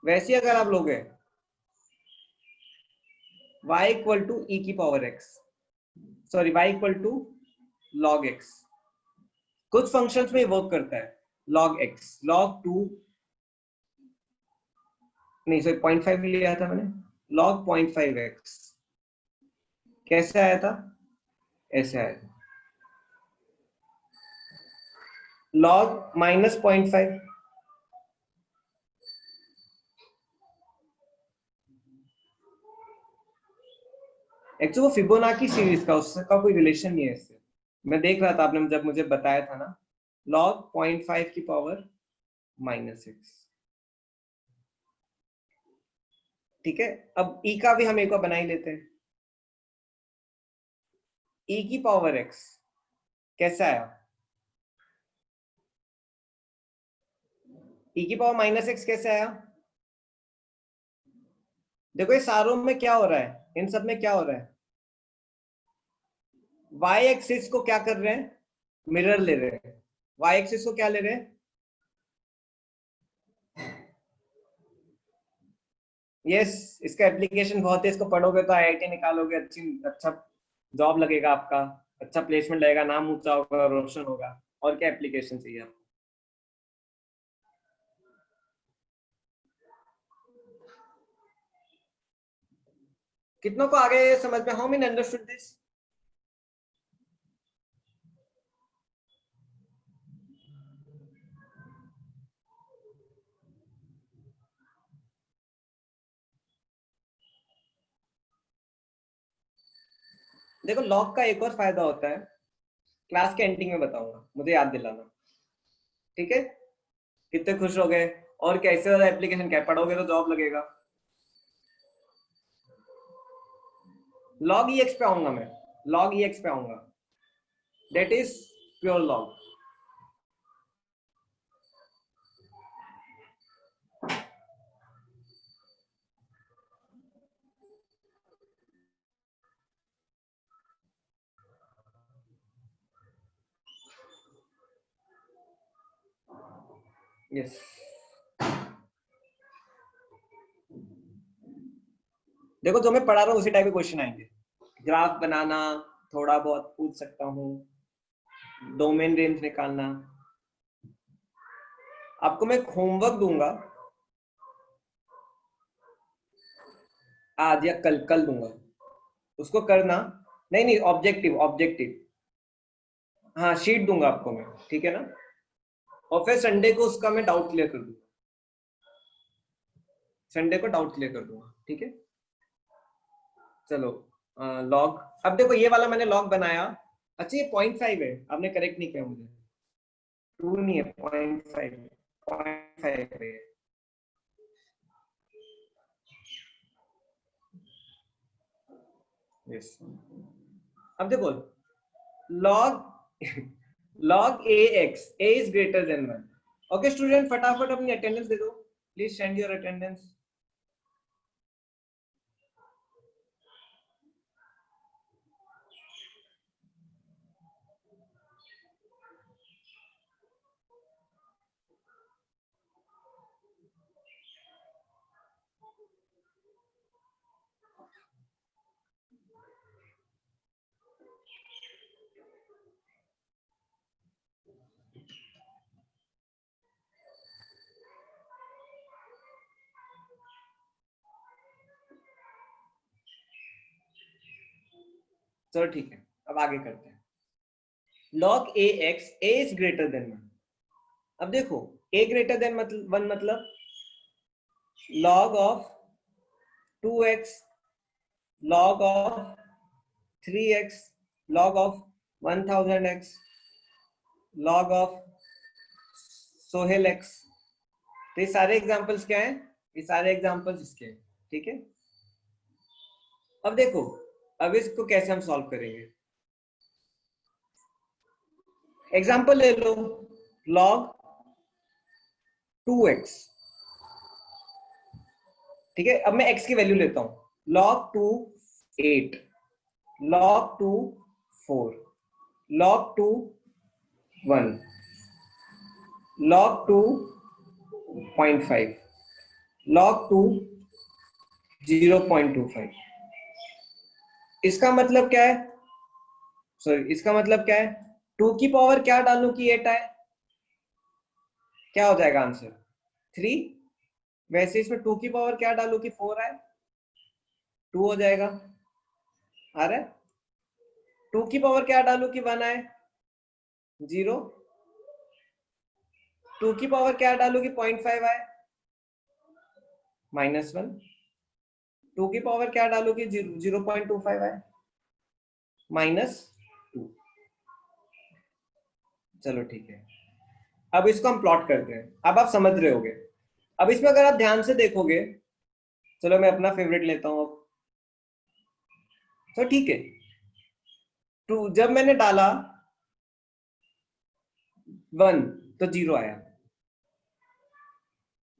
वैसे अगर आप लोगे y इक्वल टू e की power x, sorry y equal to log x, कुछ फंक्शंस में वर्क करता है, log x, log 2 नहीं सॉरी 0.5 लिया था मैंने, log 0.5x कैसे आया था, ऐसे आया था, log -0.5, एक्चुअली वो फिबोनाची सीरीज का, उसका कोई रिलेशन नहीं है इससे। मैं देख रहा था आपने जब मुझे बताया था ना, log 0.5 की पावर -6। ठीक है, अब e का भी हम एक बार बना ही लेते हैं, e की पावर x कैसा आया, e की पावर -x कैसे आया। देखो ये सारों में क्या हो रहा है, इन सब में क्या हो रहा है, वाई एक्सिस को क्या कर रहे हैं, मिरर ले रहे हैं। वाई एक्सिस को क्या ले रहे हैं, यस इसका एप्लीकेशन बहुत है, इसको पढ़ोगे तो आईआईटी निकालोगे, अच्छा जॉब लगेगा आपका, अच्छा प्लेसमेंट लगेगा, नाम ऊंचा होगा, रोशन होगा। और क्या एप्लीकेशन चाहिए आपको। कितनों को आगे समझ में, हाउ मेनी अंडरस्टूड दिस। देखो लॉग का एक और फायदा होता है, क्लास के एंडिंग में बताऊंगा, मुझे याद दिलाना, ठीक है। कितने खुश हो गए। और क्या इससे ज्यादा एप्लीकेशन क्या, पढ़ोगे तो जॉब लगेगा। लॉग एक्स पे आऊंगा मैं, लॉग एक्स पे आऊंगा, that is pure log. Yes देखो जो मैं पढ़ा रहा हूँ उसी टाइप के क्वेश्चन आएंगे। ग्राफ बनाना थोड़ा बहुत पूछ सकता हूँ, डोमेन रेंज निकालना। आपको मैं होमवर्क दूंगा आज या कल, कल दूंगा, उसको करना। नहीं नहीं, ऑब्जेक्टिव ऑब्जेक्टिव, हाँ शीट दूंगा आपको मैं, ठीक है ना। और फिर संडे को उसका मैं डाउट क्लियर कर दूंगा, संडे को डाउट क्लियर कर दूंगा, ठीक है। चलो लॉग, अब देखो ये वाला मैंने लॉग बनाया। अच्छा ये 0.5 है, आपने करेक्ट नहीं किया मुझे, 2 नहीं है 0.5, 0.5 है। यस अब देखो log log A x, A is greater than 1। Okay student फटाफट अपनी अटेंडेंस दे दो, प्लीज सेंड योर अटेंडेंस। चलो ठीक है, अब आगे करते हैं। log a x, a is greater than 1। अब देखो a greater than 1 मतलब log of 2x, log of 3x, log of 1000x, log of Sohail x। तो ये सारे एग्जांपल्स क्या हैं, ये सारे एग्जांपल्स इसके हैं, ठीक है। अब देखो अब इसको कैसे हम सॉल्व करेंगे। एग्जांपल ले लो, log 2x, ठीक है। अब मैं x की वैल्यू लेता हूं, log 2 8, log 2 4, log 2 1, log 2 0.5, log 2 0.25। इसका मतलब क्या है, सॉरी इसका मतलब क्या है, 2 की पावर क्या डालूं कि 8 आए, क्या हो जाएगा आंसर 3। वैसे इसमें 2 की पावर क्या डालूं कि 4 आए, 2 हो जाएगा। आ रहा है, 2 की पावर क्या डालूं कि 1 आए, 0। 2 की पावर क्या डालूं कि 0.5 आए, -1। 2 की पावर क्या डालूं कि 0.25 आए, -2। चलो ठीक है, अब इसको हम प्लॉट करते हैं, अब आप समझ रहे होगे। अब इसमें अगर आप ध्यान से देखोगे, चलो मैं अपना फेवरेट लेता हूं अब, तो ठीक है। 2 जब मैंने डाला 1 तो 0 आया,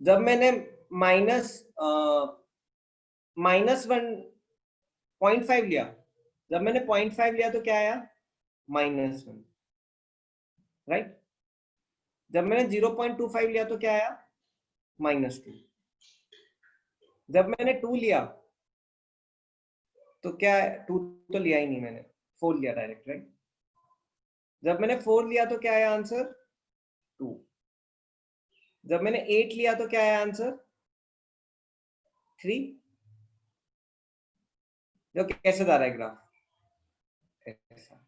जब मैंने -1 0.5 लिया, जब मैंने 0.5 लिया तो क्या आया -1, राइट। जब मैंने 0.25 लिया तो क्या आया? -2। जब मैंने 2 लिया तो क्या, 2 तो लिया ही नहीं मैंने, 4 लिया डायरेक्ट, राइट। जब मैंने 4 लिया तो क्या आया आंसर? 2। जब मैंने 8 लिया तो क्या आया आंसर? 3। जो कैसे जा रहा है ग्राफ? ऐसा।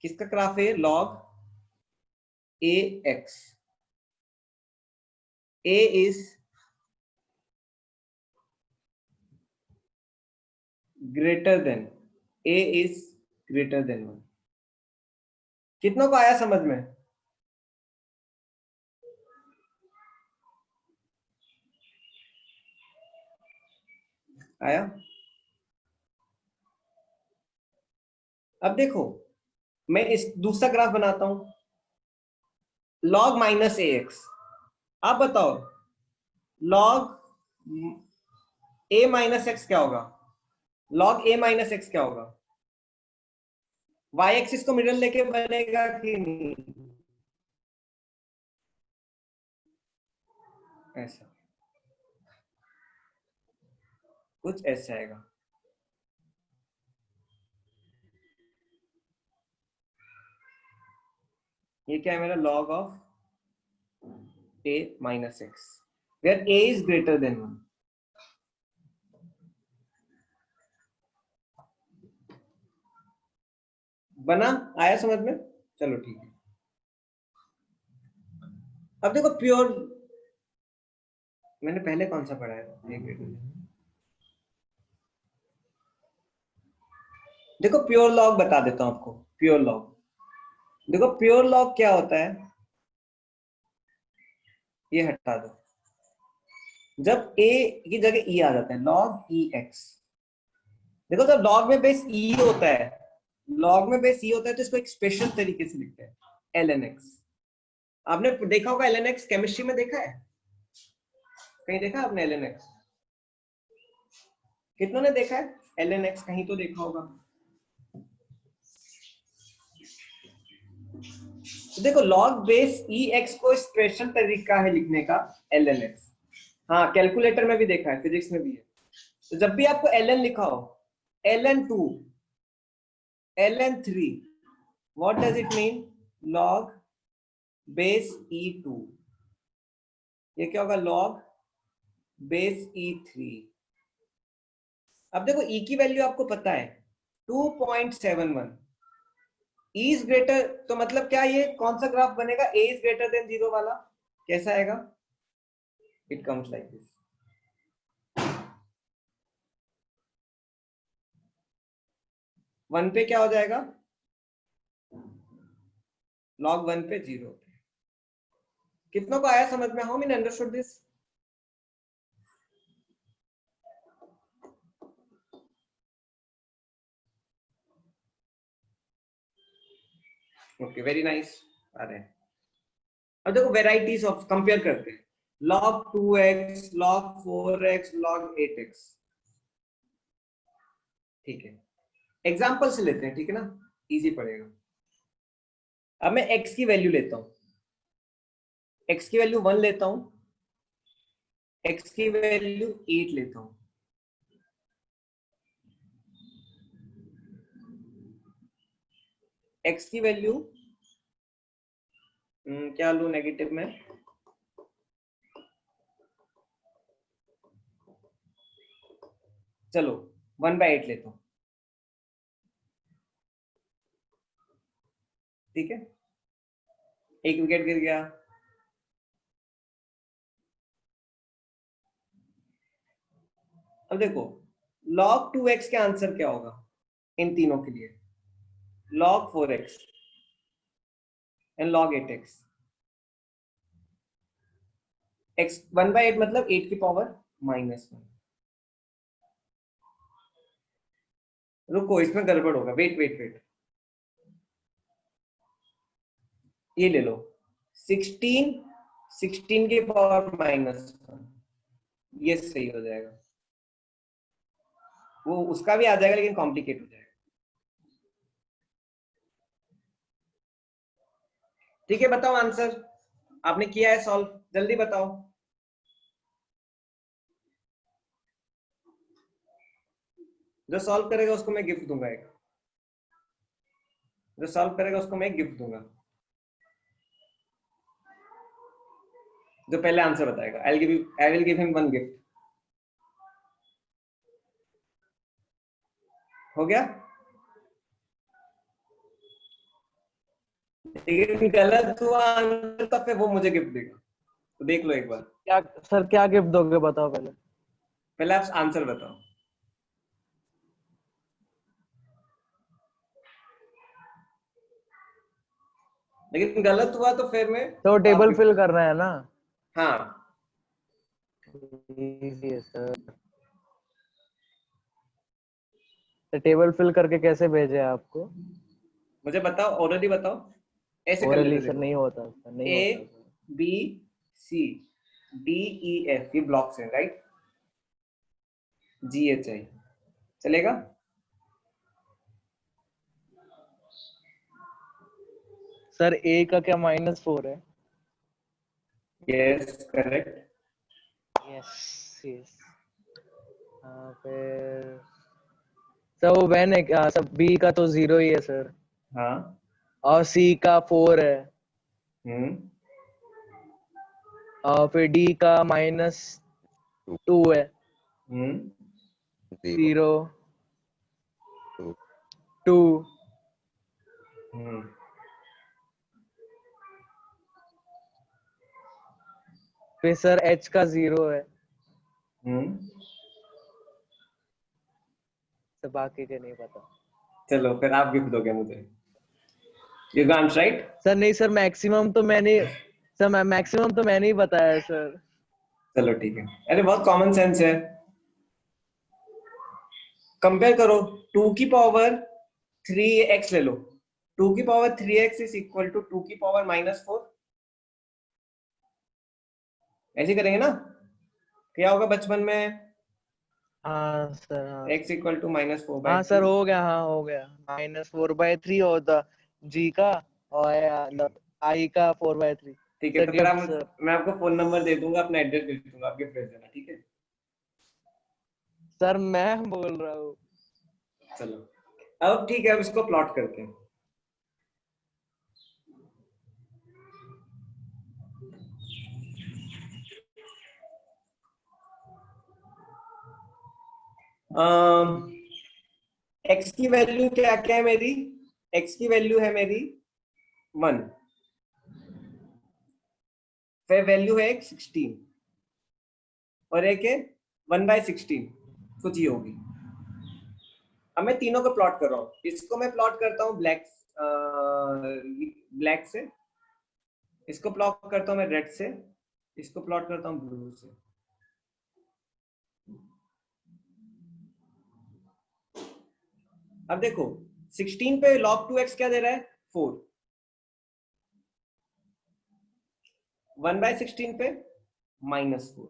किसका ग्राफ है? log ax। a is greater than, a is greater than 1। कितनों को आया समझ में? आया? अब देखो, मैं इस दूसरा ग्राफ बनाता हूं, log -ax। आप बताओ log a माइनस एक्स क्या होगा? log a माइनस एक्स क्या होगा? y एक्सिस को मिडल लेके बनेगा कि नहीं? ऐसा, कुछ ऐसा आएगा। ये क्या है मेरा? log of a minus x, where a is greater than 1। बना? आया समझ में? चलो ठीक है। अब देखो प्योर, मैंने पहले कौन सा पढ़ा है? देखो प्योर लॉग बता देता हूं आपको। प्योर लॉग, देखो प्योर लॉग क्या होता है, ये हटा दो। जब a की जगह e आ जाता है, log ex। देखो जब log में बेस e होता है, log में बेस e होता है तो इसको एक स्पेशल तरीके से लिखते हैं, ln x। आपने देखा होगा ln x, केमिस्ट्री में देखा है? कहीं देखा आपने ln x? कितनों ने देखा है ln x? कहीं तो देखा होगा। तो देखो log बेस ex को स्पेशल तरीका है लिखने का, ln x। हाँ, कैलकुलेटर में भी देखा है, फिजिक्स में भी है। तो जब भी आपको ln लिखा हो, ln2, ln3, what does it mean? log base e2। ये क्या होगा? log base e3। अब देखो e की वैल्यू आपको पता है 2.71। e इज ग्रेटर, तो मतलब क्या, ये कौन सा ग्राफ बनेगा? a इज ग्रेटर देन 0 वाला। कैसा आएगा? It comes like this. One पे क्या हो जाएगा? log 1 पे 0 पे। कितनों को आया समझ में? How many understood this? Okay, very nice. आ रहे हैं। अब देखो वेराइटीज ऑफ, कंपेयर करते हैं, log 2x, log 4x, log 8x। ठीक है, एग्जाम्पल से लेते हैं, ठीक है ना, इजी पड़ेगा। अब मैं x की वैल्यू लेता हूं, x की वैल्यू 1 लेता हूं, x की वैल्यू 8 लेता हूं, x की वैल्यू क्या लूं नेगेटिव में? चलो 1/8 लेता हूं, ठीक है। एक विकेट गिर गया। अब देखो log 2x का आंसर क्या होगा इन तीनों के लिए? log 4x and log 8x। x 1/8 मतलब 8 की पावर -1। रुको, इसमें गड़बड़ होगा, वेट वेट वेट। ये ले लो 16 16 की पावर -1, ये सही हो जाएगा। वो उसका भी आ जाएगा लेकिन कॉम्प्लिकेट हो जाएगा। ठीक है, बताओ आंसर। आपने किया है सॉल्व, जल्दी बताओ। जो सॉल्व करेगा उसको मैं गिफ्ट दूंगा एक। जो सॉल्व करेगा उसको मैं एक गिफ्ट दूंगा। जो पहले आंसर बताएगा, I will give him 1 gift. हो गया? लेकिन गलत हुआ आंसर तो फिर वो मुझे गिफ्ट देगा, तो देख लो एक बार। क्या सर, क्या गिफ्ट दोगे बताओ पहले। पहले आप आंसर बताओ। लेकिन गलत हुआ तो फिर मैं तो टेबल फिल करना है ना। हाँ इजी है सर। तो टेबल फिल करके कैसे भेजे आपको? मुझे बताओ, ऑलरेडी बताओ। ऐसे कर ओरली लेते सर देखो, नहीं होता सर, नहीं ए होता sir. B C D E F, ये ब्लॉक्स हैं राइट। जी एच आई चलेगा? सर ए का क्या -4 है? Yes correct. Yes yes. फिर सर वो वैन है क्या? सर बी का तो 0 ही है सर, हाँ और सी का 4 है, और फिर डी का -2 है, 0 2। फिर सर एच का 0 है। तो बाकी के नहीं पता। चलो फिर आप गिफ्ट दोगे मुझे। You got right. सर नहीं सर, मैक्सिमम तो मैंने ही बताया सर। चलो ठीक है, अरे बहुत कॉमन सेंस है। कंपेयर करो, 2 की पावर 3x ले लो। 2 की power 3x is equal to 2 की पावर -4। ऐसे करेंगे ना? क्या होगा बचपन में? हाँ सर, हाँ x इक्वल टू -4/3। हाँ सर, हो गया, हाँ हो गया। -4/3 होता जी का, और आई का 4/3। ठीक है, सर तो फिर गिफ्ट आप, सर। मैं आपको फोन नंबर दे दूंगा, अपना एड्रेस दे दूंगा, आप गिफ्ट भेज देना, ठीक है? सर मैं बोल रहा हूँ। चलो अब ठीक है, अब इसको प्लॉट करते हैं। x की वैल्यू क्या क्या है मेरी? x की वैल्यू है मेरी 1, फिर वैल्यू है एक 16 और एक है 1/16, कुछ ही होगी। अब मैं तीनों को प्लॉट कर रहा हूँ। इसको मैं प्लॉट करता हूँ ब्लैक से, इसको प्लॉट करता हूँ मैं रेड से, इसको प्लॉट करता हूँ ब्लू से। अब देखो 16 पे log 2x क्या दे रहा है? 4। 1/16 पे -4।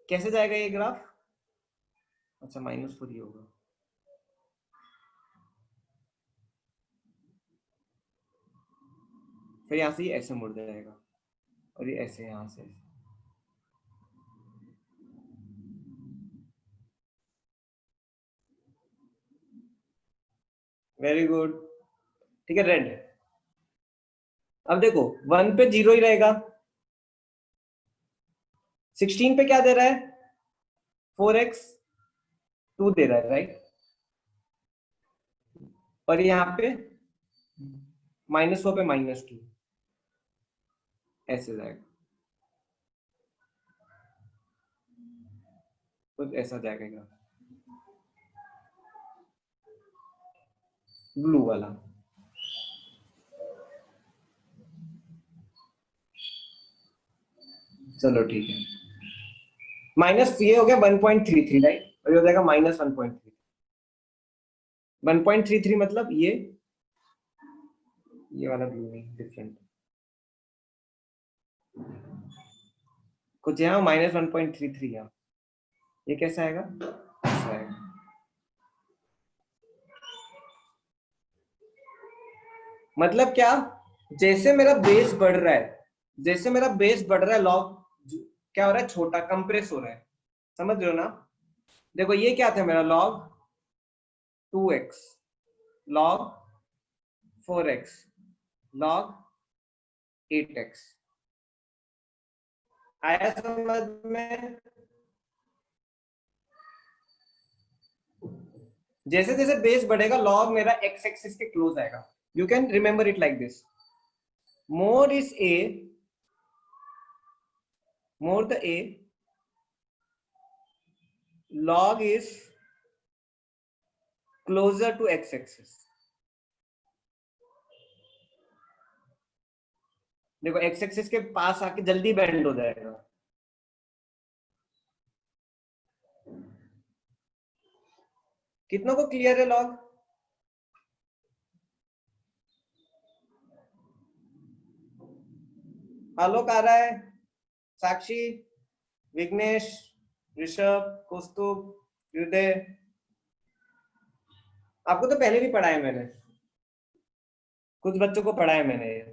कैसे जाएगा ये ग्राफ? अच्छा -4 ही होगा। फिर यहां से ये ऐसे मुड़ जाएगा और ये ऐसे यहां से। वेरी गुड, ठीक है रेड। अब देखो 1 पे 0 ही रहेगा, 16 पे क्या दे रहा है? 4x 2 दे रहा है राइट, और यहाँ पे -4 पे -2 ऐसे जाएगा, कुछ ऐसा जाएगा ब्लू वाला। चलो ठीक है, माइनस ये हो गया 1.33 राइट, और ये हो जाएगा -1.3। 1.33 मतलब ये ये वाला ब्लू नहीं, डिफरेंट कुछ यहाँ -1.33 यहाँ, ये कैसा आएगा? ऐसा आएगा। मतलब क्या, जैसे मेरा बेस बढ़ रहा है, जैसे मेरा बेस बढ़ रहा है, लॉग क्या हो रहा है? छोटा, कंप्रेस हो रहा है। समझ रहे हो ना? देखो ये क्या था मेरा? Log 2x, log 4x, log 8x। आया समझ में? जैसे जैसे बेस बढ़ेगा, लॉग मेरा x एक्सिस के क्लोज आएगा। You can remember it like this, more is a, more the a, log is closer to x axis। देखो x एक्सिस के पास आके जल्दी बेंड हो जाएगा। कितनों को क्लियर है लॉग? आलोक आ रहा है, साक्षी, विघ्नेश, ऋषभ, कौस्तुभ, हृदय, आपको तो पहले भी पढ़ाया मैंने, कुछ बच्चों को पढ़ाया मैंने ये।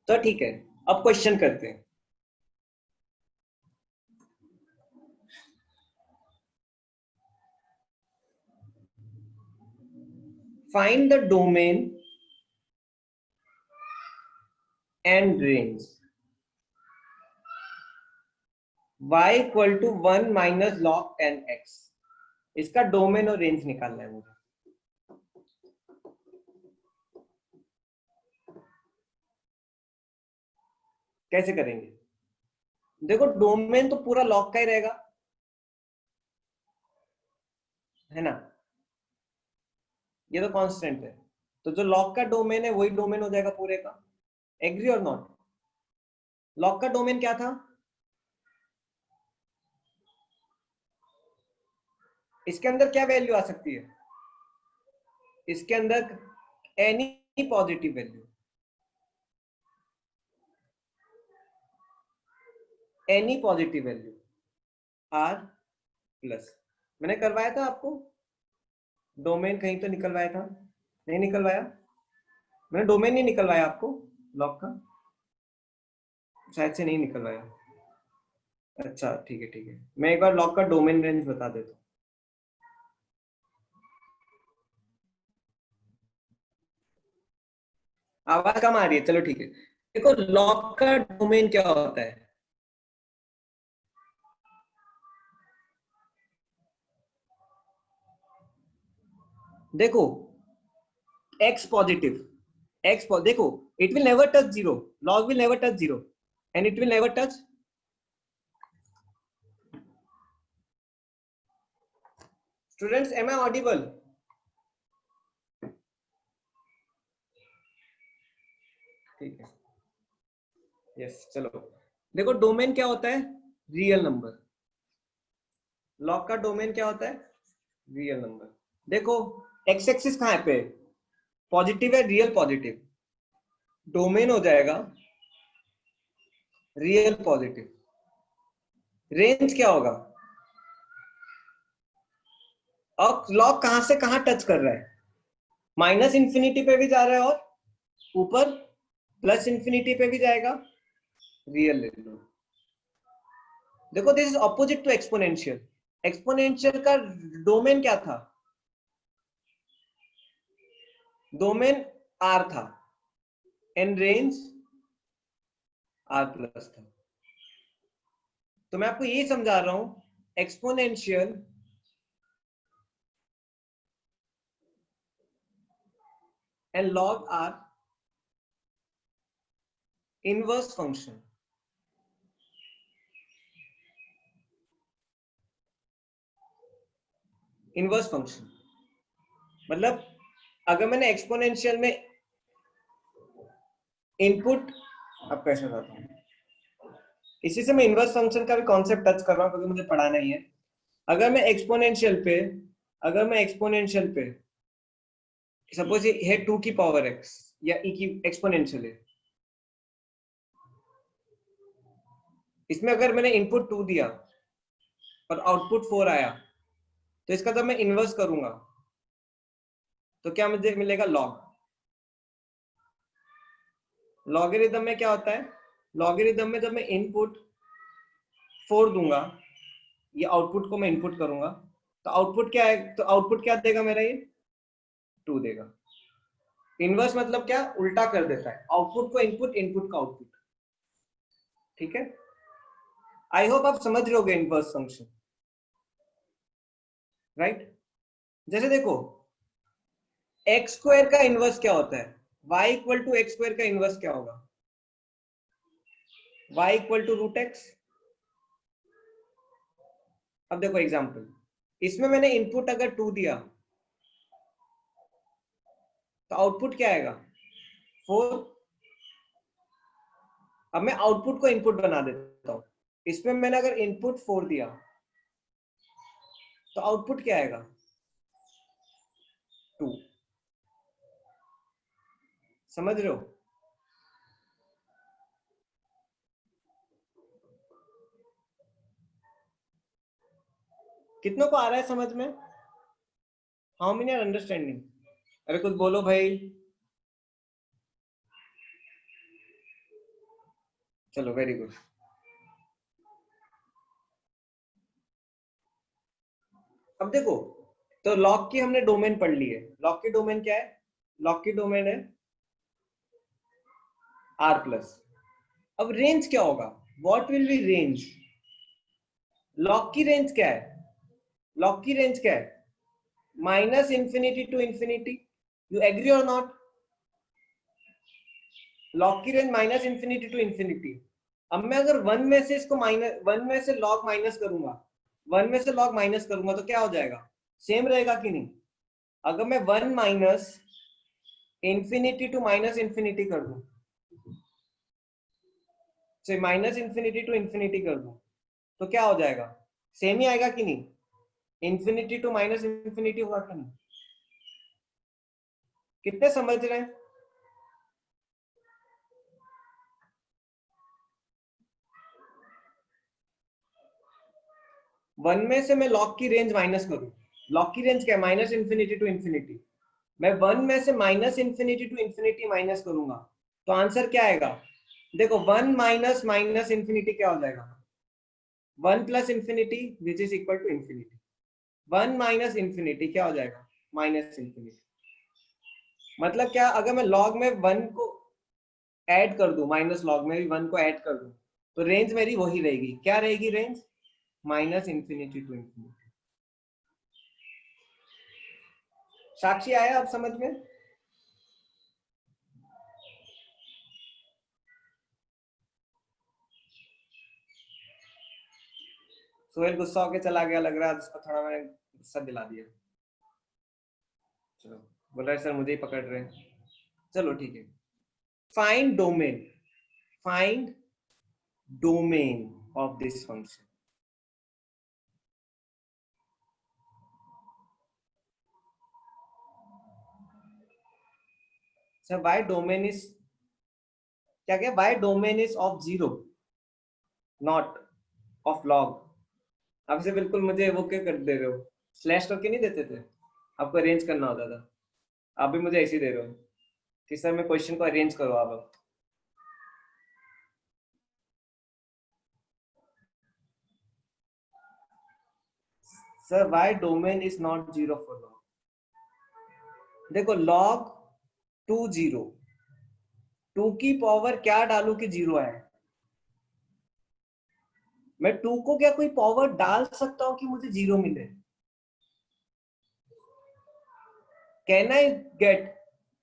तो ठीक है, अब क्वेश्चन करते हैं। Find the domain and range y equal to 1 minus log 10x। इसका डोमेन और रेंज निकालना है मुझे। कैसे करेंगे? देखो डोमेन तो पूरा लॉग का ही रहेगा, है ना? ये तो कांस्टेंट है, तो जो लॉग का डोमेन है वही डोमेन हो जाएगा पूरे का। एग्री और नॉट? लॉग का डोमेन क्या था? इसके अंदर क्या वैल्यू आ सकती है? इसके अंदर any positive value, any positive value R plus. मैंने करवाया था आपको डोमेन, कहीं तो निकलवाया था? नहीं निकलवाया? मैंने डोमेन नहीं निकलवाया आपको लॉग का, शायद से नहीं निकलवाया। अच्छा ठीक है ठीक है, मैं एक बार लॉग का डोमेन रेंज बता देता हूँ। आवाज कम आ रही है, चलो ठीक है। देखो लॉग का डोमेन क्या होता है? देखो x पॉजिटिव, देखो it will never touch zero, log will never touch zero and it will never touch students, am I audible? ठीक है, यस चलो। देखो डोमेन क्या होता है? Real number. लॉग का डोमेन क्या होता है? Real number. देखो एक्स एक्सिस कहां पे? पॉजिटिव है, रियल पॉजिटिव, डोमेन हो जाएगा रियल पॉजिटिव। रेंज क्या होगा? और लॉग कहां से कहां टच कर रहा है? माइनस इंफिनिटी पे भी जा रहा है और ऊपर प्लस इंफिनिटी पे भी जाएगा। रियल ले लो। देखो this is opposite to exponential. Exponential का डोमेन क्या था? डोमेन आर था एंड रेंज आर प्लस था। तो मैं आपको ये समझा रहा हूं, exponential and log are inverse function. Inverse function मतलब अगर मैंने एक्सपोनेंशियल में इनपुट, अब कैसे बताता हूं, इसी से मैं इनवर्स फंक्शन का भी कॉन्सेप्ट टच कर रहा हूं क्योंकि मुझे पढ़ाना ही है। अगर मैं एक्सपोनेंशियल पे सपोज ये है 2 की पावर x या e की एक्सपोनेंशियल है, इसमें अगर मैंने इनपुट 2 दिया और आउटपुट 4 आया तो इसका जब मैं इनवर्स करूंगा तो क्या मुझे मिलेगा? लॉग। लॉगरिथम में क्या होता है? लॉगरिथम में जब मैं इनपुट 4 दूंगा, ये आउटपुट को मैं इनपुट करूंगा, तो आउटपुट क्या है? तो आउटपुट क्या देगा मेरा? ये 2 देगा। इनवर्स मतलब क्या? उल्टा कर देता है, आउटपुट को इनपुट, इनपुट का आउटपुट। ठीक है, आई होप आप समझ रहे होगे इनवर्स फंक्शन, राइट? जैसे देखो, एक्स स्क्वायर का इनवर्स क्या होता है? y equal to x square का इनवर्स क्या होगा? y equal to root x. अब देखो एग्जांपल, इसमें मैंने इनपुट अगर 2 दिया तो आउटपुट क्या आएगा? 4। अब मैं आउटपुट को इनपुट बना देता हूं, इसमें मैंने अगर इनपुट 4 दिया तो आउटपुट क्या आएगा? 2। समझ रहे हो? कितनों को आ रहा है समझ में? How many are understanding? अरे कुछ बोलो भाई। चलो, वेरी गुड। अब देखो, तो लॉग की हमने डोमेन पढ़ ली है। लॉग की डोमेन क्या है? लॉग की डोमेन है आर प्लस। अब रेंज क्या होगा? What will be range? Log की रेंज क्या है? लॉग की रेंज क्या है? Minus infinity to infinity. You agree और नॉट? लॉग की range minus infinity to infinity. अब मैं अगर 1 में से इसको माइनस, 1 में से लॉग माइनस करूंगा, 1 में से लॉग माइनस करूंगा तो क्या हो जाएगा? सेम रहेगा कि नहीं? अगर मैं 1 minus infinity to minus infinity कर दूं, से माइनस इंफिनिटी टू इंफिनिटी कर दूं, तो क्या हो जाएगा? सेम ही आएगा कि नहीं? इंफिनिटी टू माइनस इंफिनिटी होगा कि नहीं? कितने समझ रहे हैं? वन में से मैं लॉग की रेंज माइनस करूं, लॉग की रेंज क्या है? Minus infinity to infinity. मैं 1 में से minus infinity to infinity minus करूंगा तो आंसर क्या आएगा? देखो, 1 माइनस माइनस इंफिनिटी क्या हो जाएगा? 1 plus infinity which is equal to infinity. 1 minus infinity क्या हो जाएगा? Minus infinity. मतलब क्या? अगर मैं लॉग में 1 को ऐड कर दूं, माइनस लॉग में भी 1 को ऐड कर दूं, तो रेंज मेरी वही रहेगी। क्या रहेगी range? Minus infinity to infinity. Sakshi आया आप समझ में? सोहेल गुस्सा होके चला गया, लग रहा है उसको थोड़ा मैंने गुस्सा दिला दिया। चलो, बोल रहा है सर मुझे ही पकड़ रहे हैं। चलो ठीक है। Find domain, find domain of this function. Sir why domain is क्या? क्या why domain is of 0 not of log? आपसे बिल्कुल मुझे वो क्या कर दे रहे हो? स्लैश करके नहीं देते थे? आपको अरेंज करना होता था। आप भी मुझे ऐसे ही दे रहे हो कि सर मैं क्वेश्चन को अरेंज करो आप। Sir why domain is not 0 for log? देखो, लॉग 2 0, 2 की पावर क्या डालू कि 0 आए? मैं 2 को क्या कोई पावर डाल सकता हूं कि मुझे 0 मिले? Can I get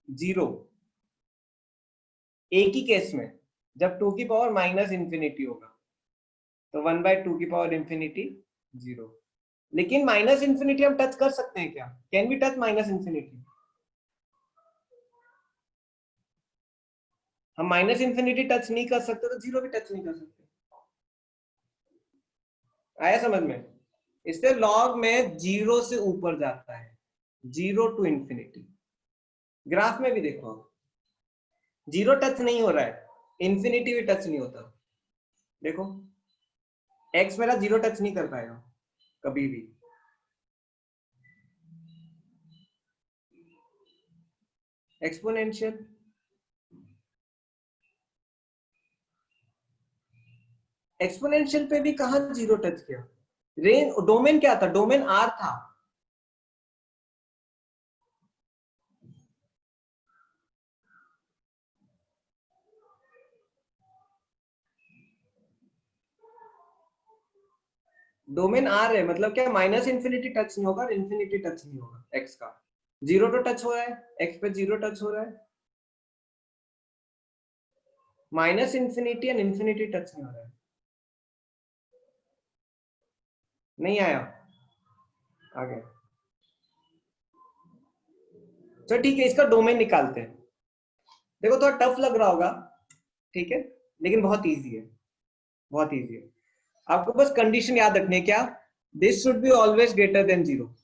0? एक ही केस में, जब 2 की पावर माइनस इंफिनिटी होगा, तो 1/2 की पावर इंफिनिटी 0। लेकिन माइनस इंफिनिटी हम टच कर सकते हैं क्या? Can we touch minus infinity? हम माइनस इंफिनिटी टच नहीं कर सकते तो 0 भी टच नहीं कर सकते। आया समझ में? इससे लॉग में 0 से ऊपर जाता है, 0 टू इंफिनिटी। ग्राफ में भी देखो, जीरो टच नहीं हो रहा है, इंफिनिटी भी टच नहीं होता। देखो x मेरा जीरो टच नहीं कर पाएगा कभी भी। एक्सपोनेंशियल एक्सपोनेंशियल पे भी कहां जीरो टच किया? रेंज डोमेन क्या था? डोमेन r था। डोमेन r है, मतलब क्या माइनस इंफिनिटी टच नहीं होगा और इंफिनिटी टच नहीं होगा x का। जीरो तो टच हो रहा है, x पे जीरो टच हो रहा है, minus infinity and infinity touch नहीं हो रहा है। नहीं आया? आ गया। तो ठीक है, इसका डोमेन निकालते हैं। देखो थोड़ा टफ लग रहा होगा, ठीक है, लेकिन बहुत इजी है, बहुत इजी है। आपको बस कंडीशन याद रखनी है, क्या? This should be always greater than zero.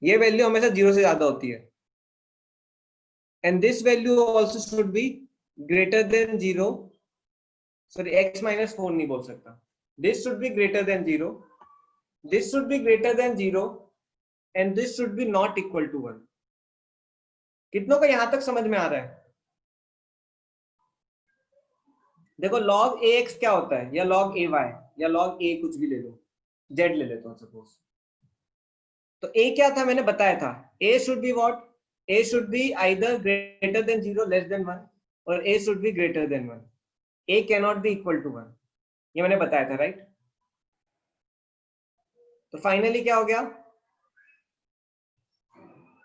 ये वैल्यू हमेशा जीरो से ज्यादा होती है। And this value also should be greater than zero. Sorry, x minus 4 नहीं बोल सकता। This should be greater than zero, this should be greater than zero, and this should be not equal to 1। कितनों का यहां तक समझ में आ रहा है? देखो log ax क्या होता है, या log ay, या log a, कुछ भी ले लो, z ले लेता हूं सपोज। तो a क्या था मैंने बताया था, a should be what? a should be either greater than zero, less than 1, और a should be greater than 1। a can not be equal to 1, ये मैंने बताया था, राइट? तो फाइनली क्या हो गया?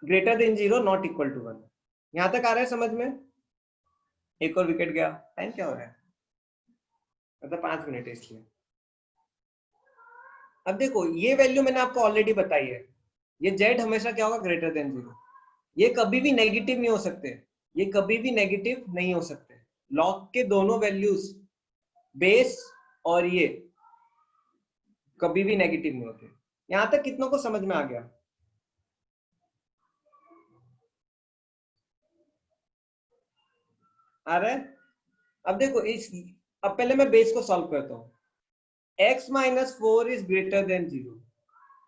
Greater than zero, not equal to 1। यहां तक आ रहा है समझ में? एक और विकेट गया। टाइम क्या हो रहा है? मतलब 5 मिनट है इसलिए। अब देखो ये वैल्यू मैंने आपको ऑलरेडी बताई है, ये z हमेशा क्या होगा? Greater than zero. ये कभी भी नेगेटिव नहीं हो सकते, ये कभी भी नेगेटिव नहीं हो सकते। लॉग के दोनों वैल्यूज, बेस और ये, कभी भी नेगेटिव नहीं होते। यहां तक कितनों को समझ में आ गया? आ रहा है? अब देखो अब पहले मैं बेस को सॉल्व करता हूं। x minus 4 is greater than zero,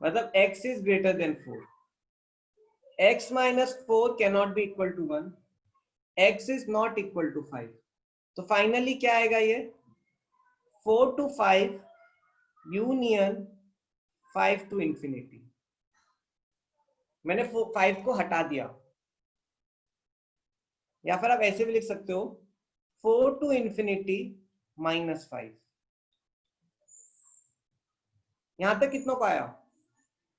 मतलब x is greater then 4। x minus 4 cannot be equal to 1, x is not equal to 5। तो फाइनली क्या आएगा? ये 4 to 5 यूनियन 5 to इंफिनिटी। मैंने 5 को हटा दिया, या फिर आप ऐसे भी लिख सकते हो 4 to इंफिनिटी माइनस 5। यहां तक कितनों को आया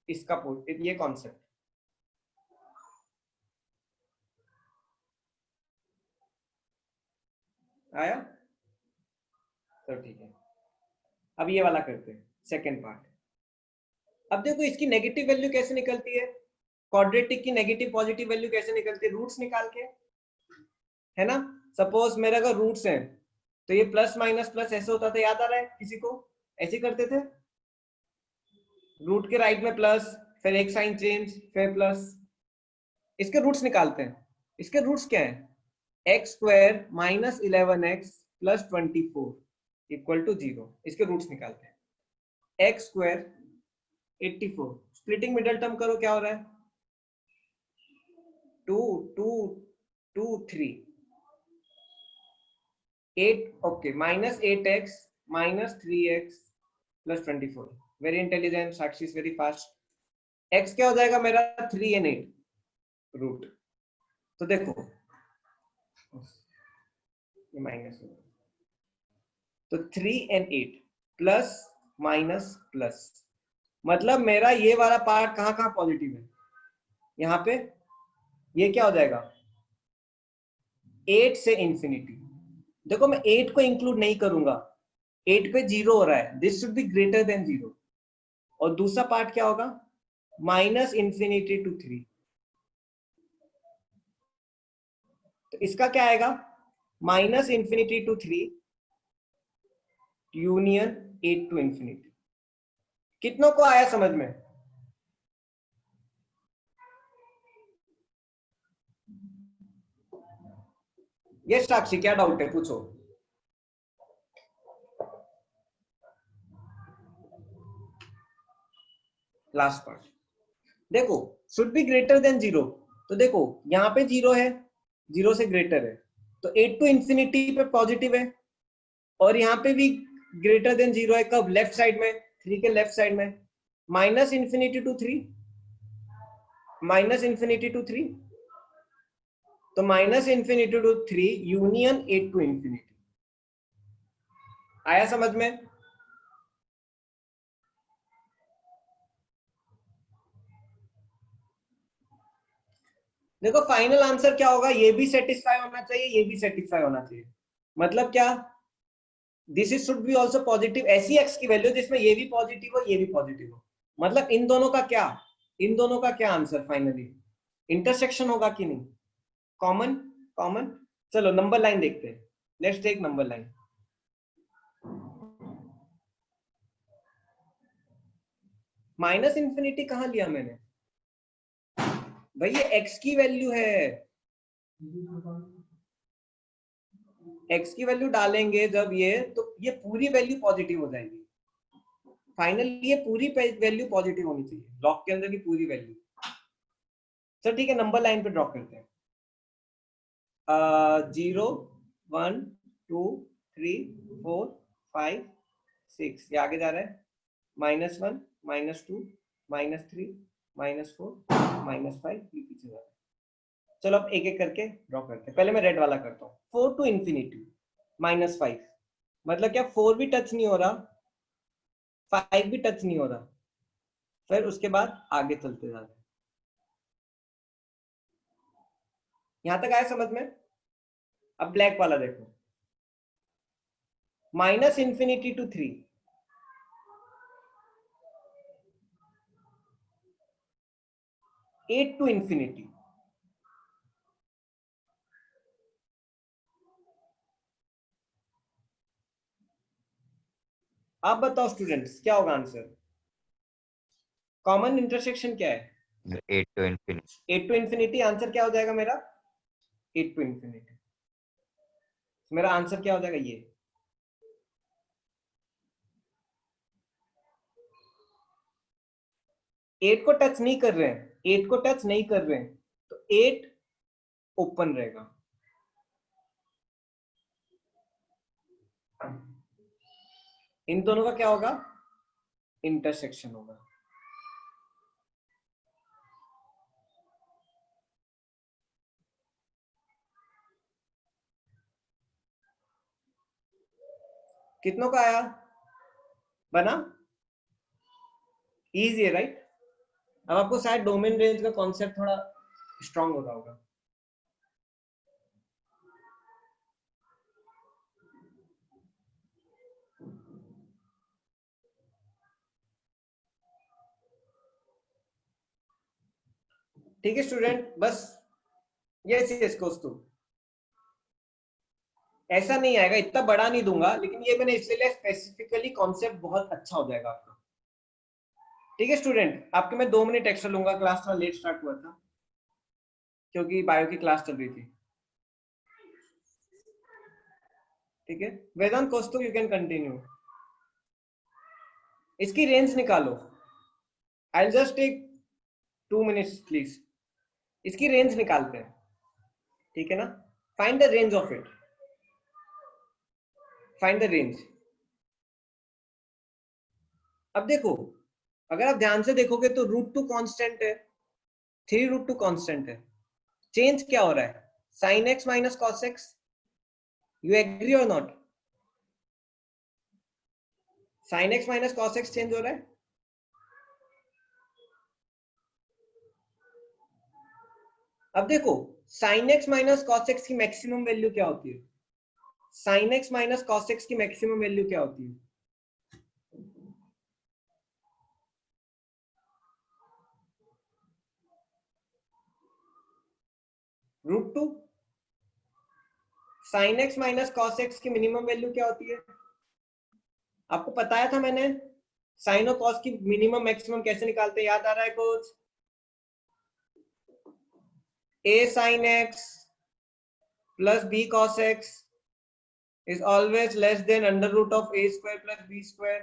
इसका ये कॉन्सेप्ट? आया? तो ठीक है, अब ये वाला करते हैं, सेकेंड पार्ट। अब देखो इसकी नेगेटिव वैल्यू कैसे निकलती है, क्वाड्रेटिक की नेगेटिव पॉजिटिव वैल्यू कैसे निकलती है? रूट्स निकाल के, है ना? सपोज मेरे अगर रूट्स हैं तो ये प्लस माइनस प्लस ऐसे होता था, याद आ रहा है किसी को? ऐसे करते थे, रूट के राइट में प्लस, फिर एक साइन चेंज, फिर प्लस। इसके रूट्स निकालते हैं। इसके रूट्स क्या है? X square minus 11x plus 24 equal to 0। इसके रूट्स निकालते हैं। X square 84, splitting middle term करो, क्या हो रहा है? 2 2 2 3 8, okay, minus 8x minus 3x plus 24। Very intelligent, Sakshi is very fast. x क्या हो जाएगा मेरा? 3 and 8 रूट। तो देखो ये माइनस, तो 3 and 8 प्लस माइनस प्लस, मतलब मेरा ये वाला पार्ट कहां कहां पॉजिटिव है? यहां पे। ये क्या हो जाएगा? 8 से इंफिनिटी। देखो मैं 8 को इंक्लूड नहीं करूंगा, 8 पे 0 हो रहा है, this should be greater than 0। और दूसरा पार्ट क्या होगा? Minus infinity to 3। तो इसका क्या आएगा? Minus infinity to 3 union 8 to infinity. कितनों को आया समझ में? ये साक्षी क्या डाउट है, पूछो। लास्ट पार्ट देखो, शुड बी ग्रेटर देन 0, तो देखो यहाँ पे 0 है, 0 से ग्रेटर है, तो 8 टू इंफिनिटी पे पॉजिटिव है, और यहाँ पे भी ग्रेटर देन 0 है, कब, लेफ्ट साइड में, 3 के लेफ्ट साइड में, minus infinity to 3, minus infinity to 3, तो minus infinity to 3 union 8 to infinity. आया समझ में? देखो फाइनल आंसर क्या होगा, ये भी सेटिस्फाई होना चाहिए, ये भी सेटिस्फाई होना चाहिए। मतलब क्या, this is should be also positive, ऐसी एक्स की वैल्यू जिसमें ये भी पॉजिटिव हो, ये भी पॉजिटिव हो। मतलब इन दोनों का क्या, इन दोनों का क्या आंसर फाइनली, इंटरसेक्शन होगा कि नहीं, कॉमन, कॉमन। चलो नंबर लाइन देखते हैं, let's take number line. Minus infinity कहां लिया मैंने भाई, ये एक्स की वैल्यू है, एक्स की वैल्यू डालेंगे जब ये, तो ये पूरी वैल्यू पॉजिटिव हो जाएगी। फाइनली ये पूरी वैल्यू पॉजिटिव होनी चाहिए, लॉग के अंदर की पूरी वैल्यू। चलो ठीक है, नंबर लाइन पे ड्रॉ करते हैं। 0 1 2 3 4 5 6, ये आगे जा रहा है, -1 -2 -3 -4 -5, ये पीछे जा रहा है। चलो अब एक एक करके ड्रॉ करते हैं। पहले मैं रेड वाला करता हूँ। 4 टू इंफिनिटी -5, मतलब क्या 4 भी टच नहीं हो रहा, 5 भी टच नहीं हो रहा, फिर उसके बाद आगे चलते जा रहे हैं। यहां तक आया समझ में? अब ब्लैक वाला देखो, minus infinity to 3, eight to infinity, आप बताओ स्टूडेंट्स क्या होगा आंसर, कॉमन इंटरसेक्शन क्या है? 8 to infinity. 8 to infinity, answer क्या हो जाएगा मेरा, 8 टू इंफिनिटी। मेरा आंसर क्या हो जाएगा, ये 8 को टच नहीं कर रहे हैं, 8 को टच नहीं कर रहे हैं, तो 8 ओपन रहेगा। इन दोनों का क्या होगा, इंटरसेक्शन होगा। कितनों का आया, बना? इजी है राइट? अब आपको शायद डोमेन रेंज का कॉन्सेप्ट थोड़ा स्ट्रांग हो रहा होगा। ठीक है स्टूडेंट, बस यस यस कौस्तुभ, ऐसा नहीं आएगा, इतना बड़ा नहीं दूंगा, लेकिन ये मैंने इसलिए स्पेसिफिकली, कॉन्सेप्ट बहुत अच्छा हो जाएगा आपका। ठीक है स्टूडेंट, आपके मैं 2 मिनट एक्स्ट्रा लूंगा, क्लास थोड़ा लेट स्टार्ट हुआ था क्योंकि बायो की क्लास चल रही थी। ठीक है Vedant Kaustubh, you can continue. इसकी रेंज निकालो, I just take 2 minutes please. इसकी रेंज निकालते हैं, ठीक है ना? Find the range of it, find the range. अब देखो, अगर आप ध्यान से देखोगे तो √2 कांस्टेंट है, 3√2 कांस्टेंट है, चेंज क्या हो रहा है, sin x minus cos x, you agree और not? sin x minus cos x change हो रहा है। अब देखो sin x minus cos x की मैक्सिमम वैल्यू क्या होती है, sin x minus cos x की मैक्सिमम वैल्यू क्या होती है? √2। sin x minus cos x की मिनिमम वैल्यू क्या होती है? आपको बताया था मैंने, साइन और कॉस की मिनिमम मैक्सिमम कैसे निकालते हैं, याद आ रहा है कुछ? a sin x plus b cos x is always less than under root of a square plus b square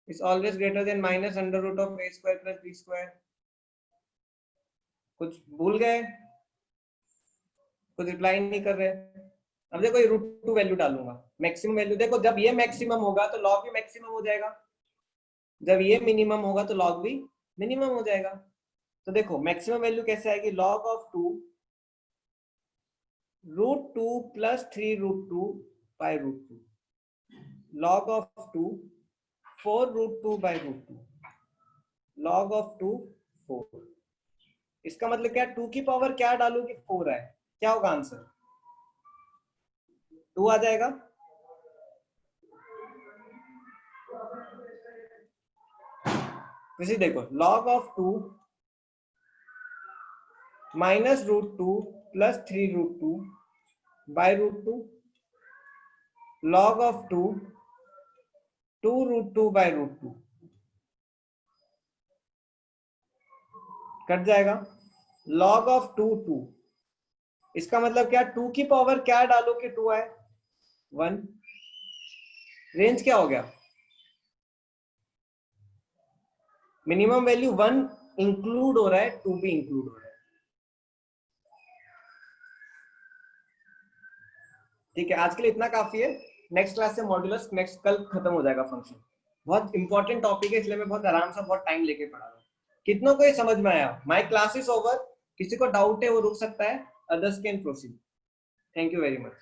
is always greater than minus under root of a square plus b square. कुछ भूल गए? कुछ reply नहीं कर रहे? अब देखो ये √2 वैल्यू डालूंगा, मैक्सिमम वैल्यू देखो, जब ये मैक्सिमम होगा तो लॉग भी मैक्सिमम हो जाएगा, जब ये मिनिमम होगा तो लॉग भी मिनिमम हो जाएगा। तो देखो मैक्सिमम वैल्यू कैसे आएगी, log of 2 √2 plus 3√2 by √2, log of 2 4√2 by √2, log of 2 4। इसका मतलब क्या, 2 की पावर क्या डालू कि 4 है, क्या होगा आंसर, 2 आ जाएगा। वैसे देखो log of 2 minus √2 plus 3√2 by √2, log of 2 2√2 by √2 cut जाएगा, log of 2 2। इसका मतलब क्या, 2 की पावर क्या डालो कि 2 आए, 1। रेंज क्या हो गया, मिनिमम वैल्यू 1 इंक्लूड हो रहा है, 2 भी इंक्लूड हो रहा है। ठीक है, आज के लिए इतना काफी है। नेक्स्ट क्लास से मॉड्यूलस नेक्स्ट कल खत्म हो जाएगा फंक्शन। बहुत इंपॉर्टेंट टॉपिक है, इसलिए मैं बहुत आराम से बहुत टाइम लेके पढ़ा रहा हूँ। कितनों को ये समझ में आया? माय क्लास इज ओवर, किसी को डाउट है वो रुक सकता है, others can proceed. Thank you very much.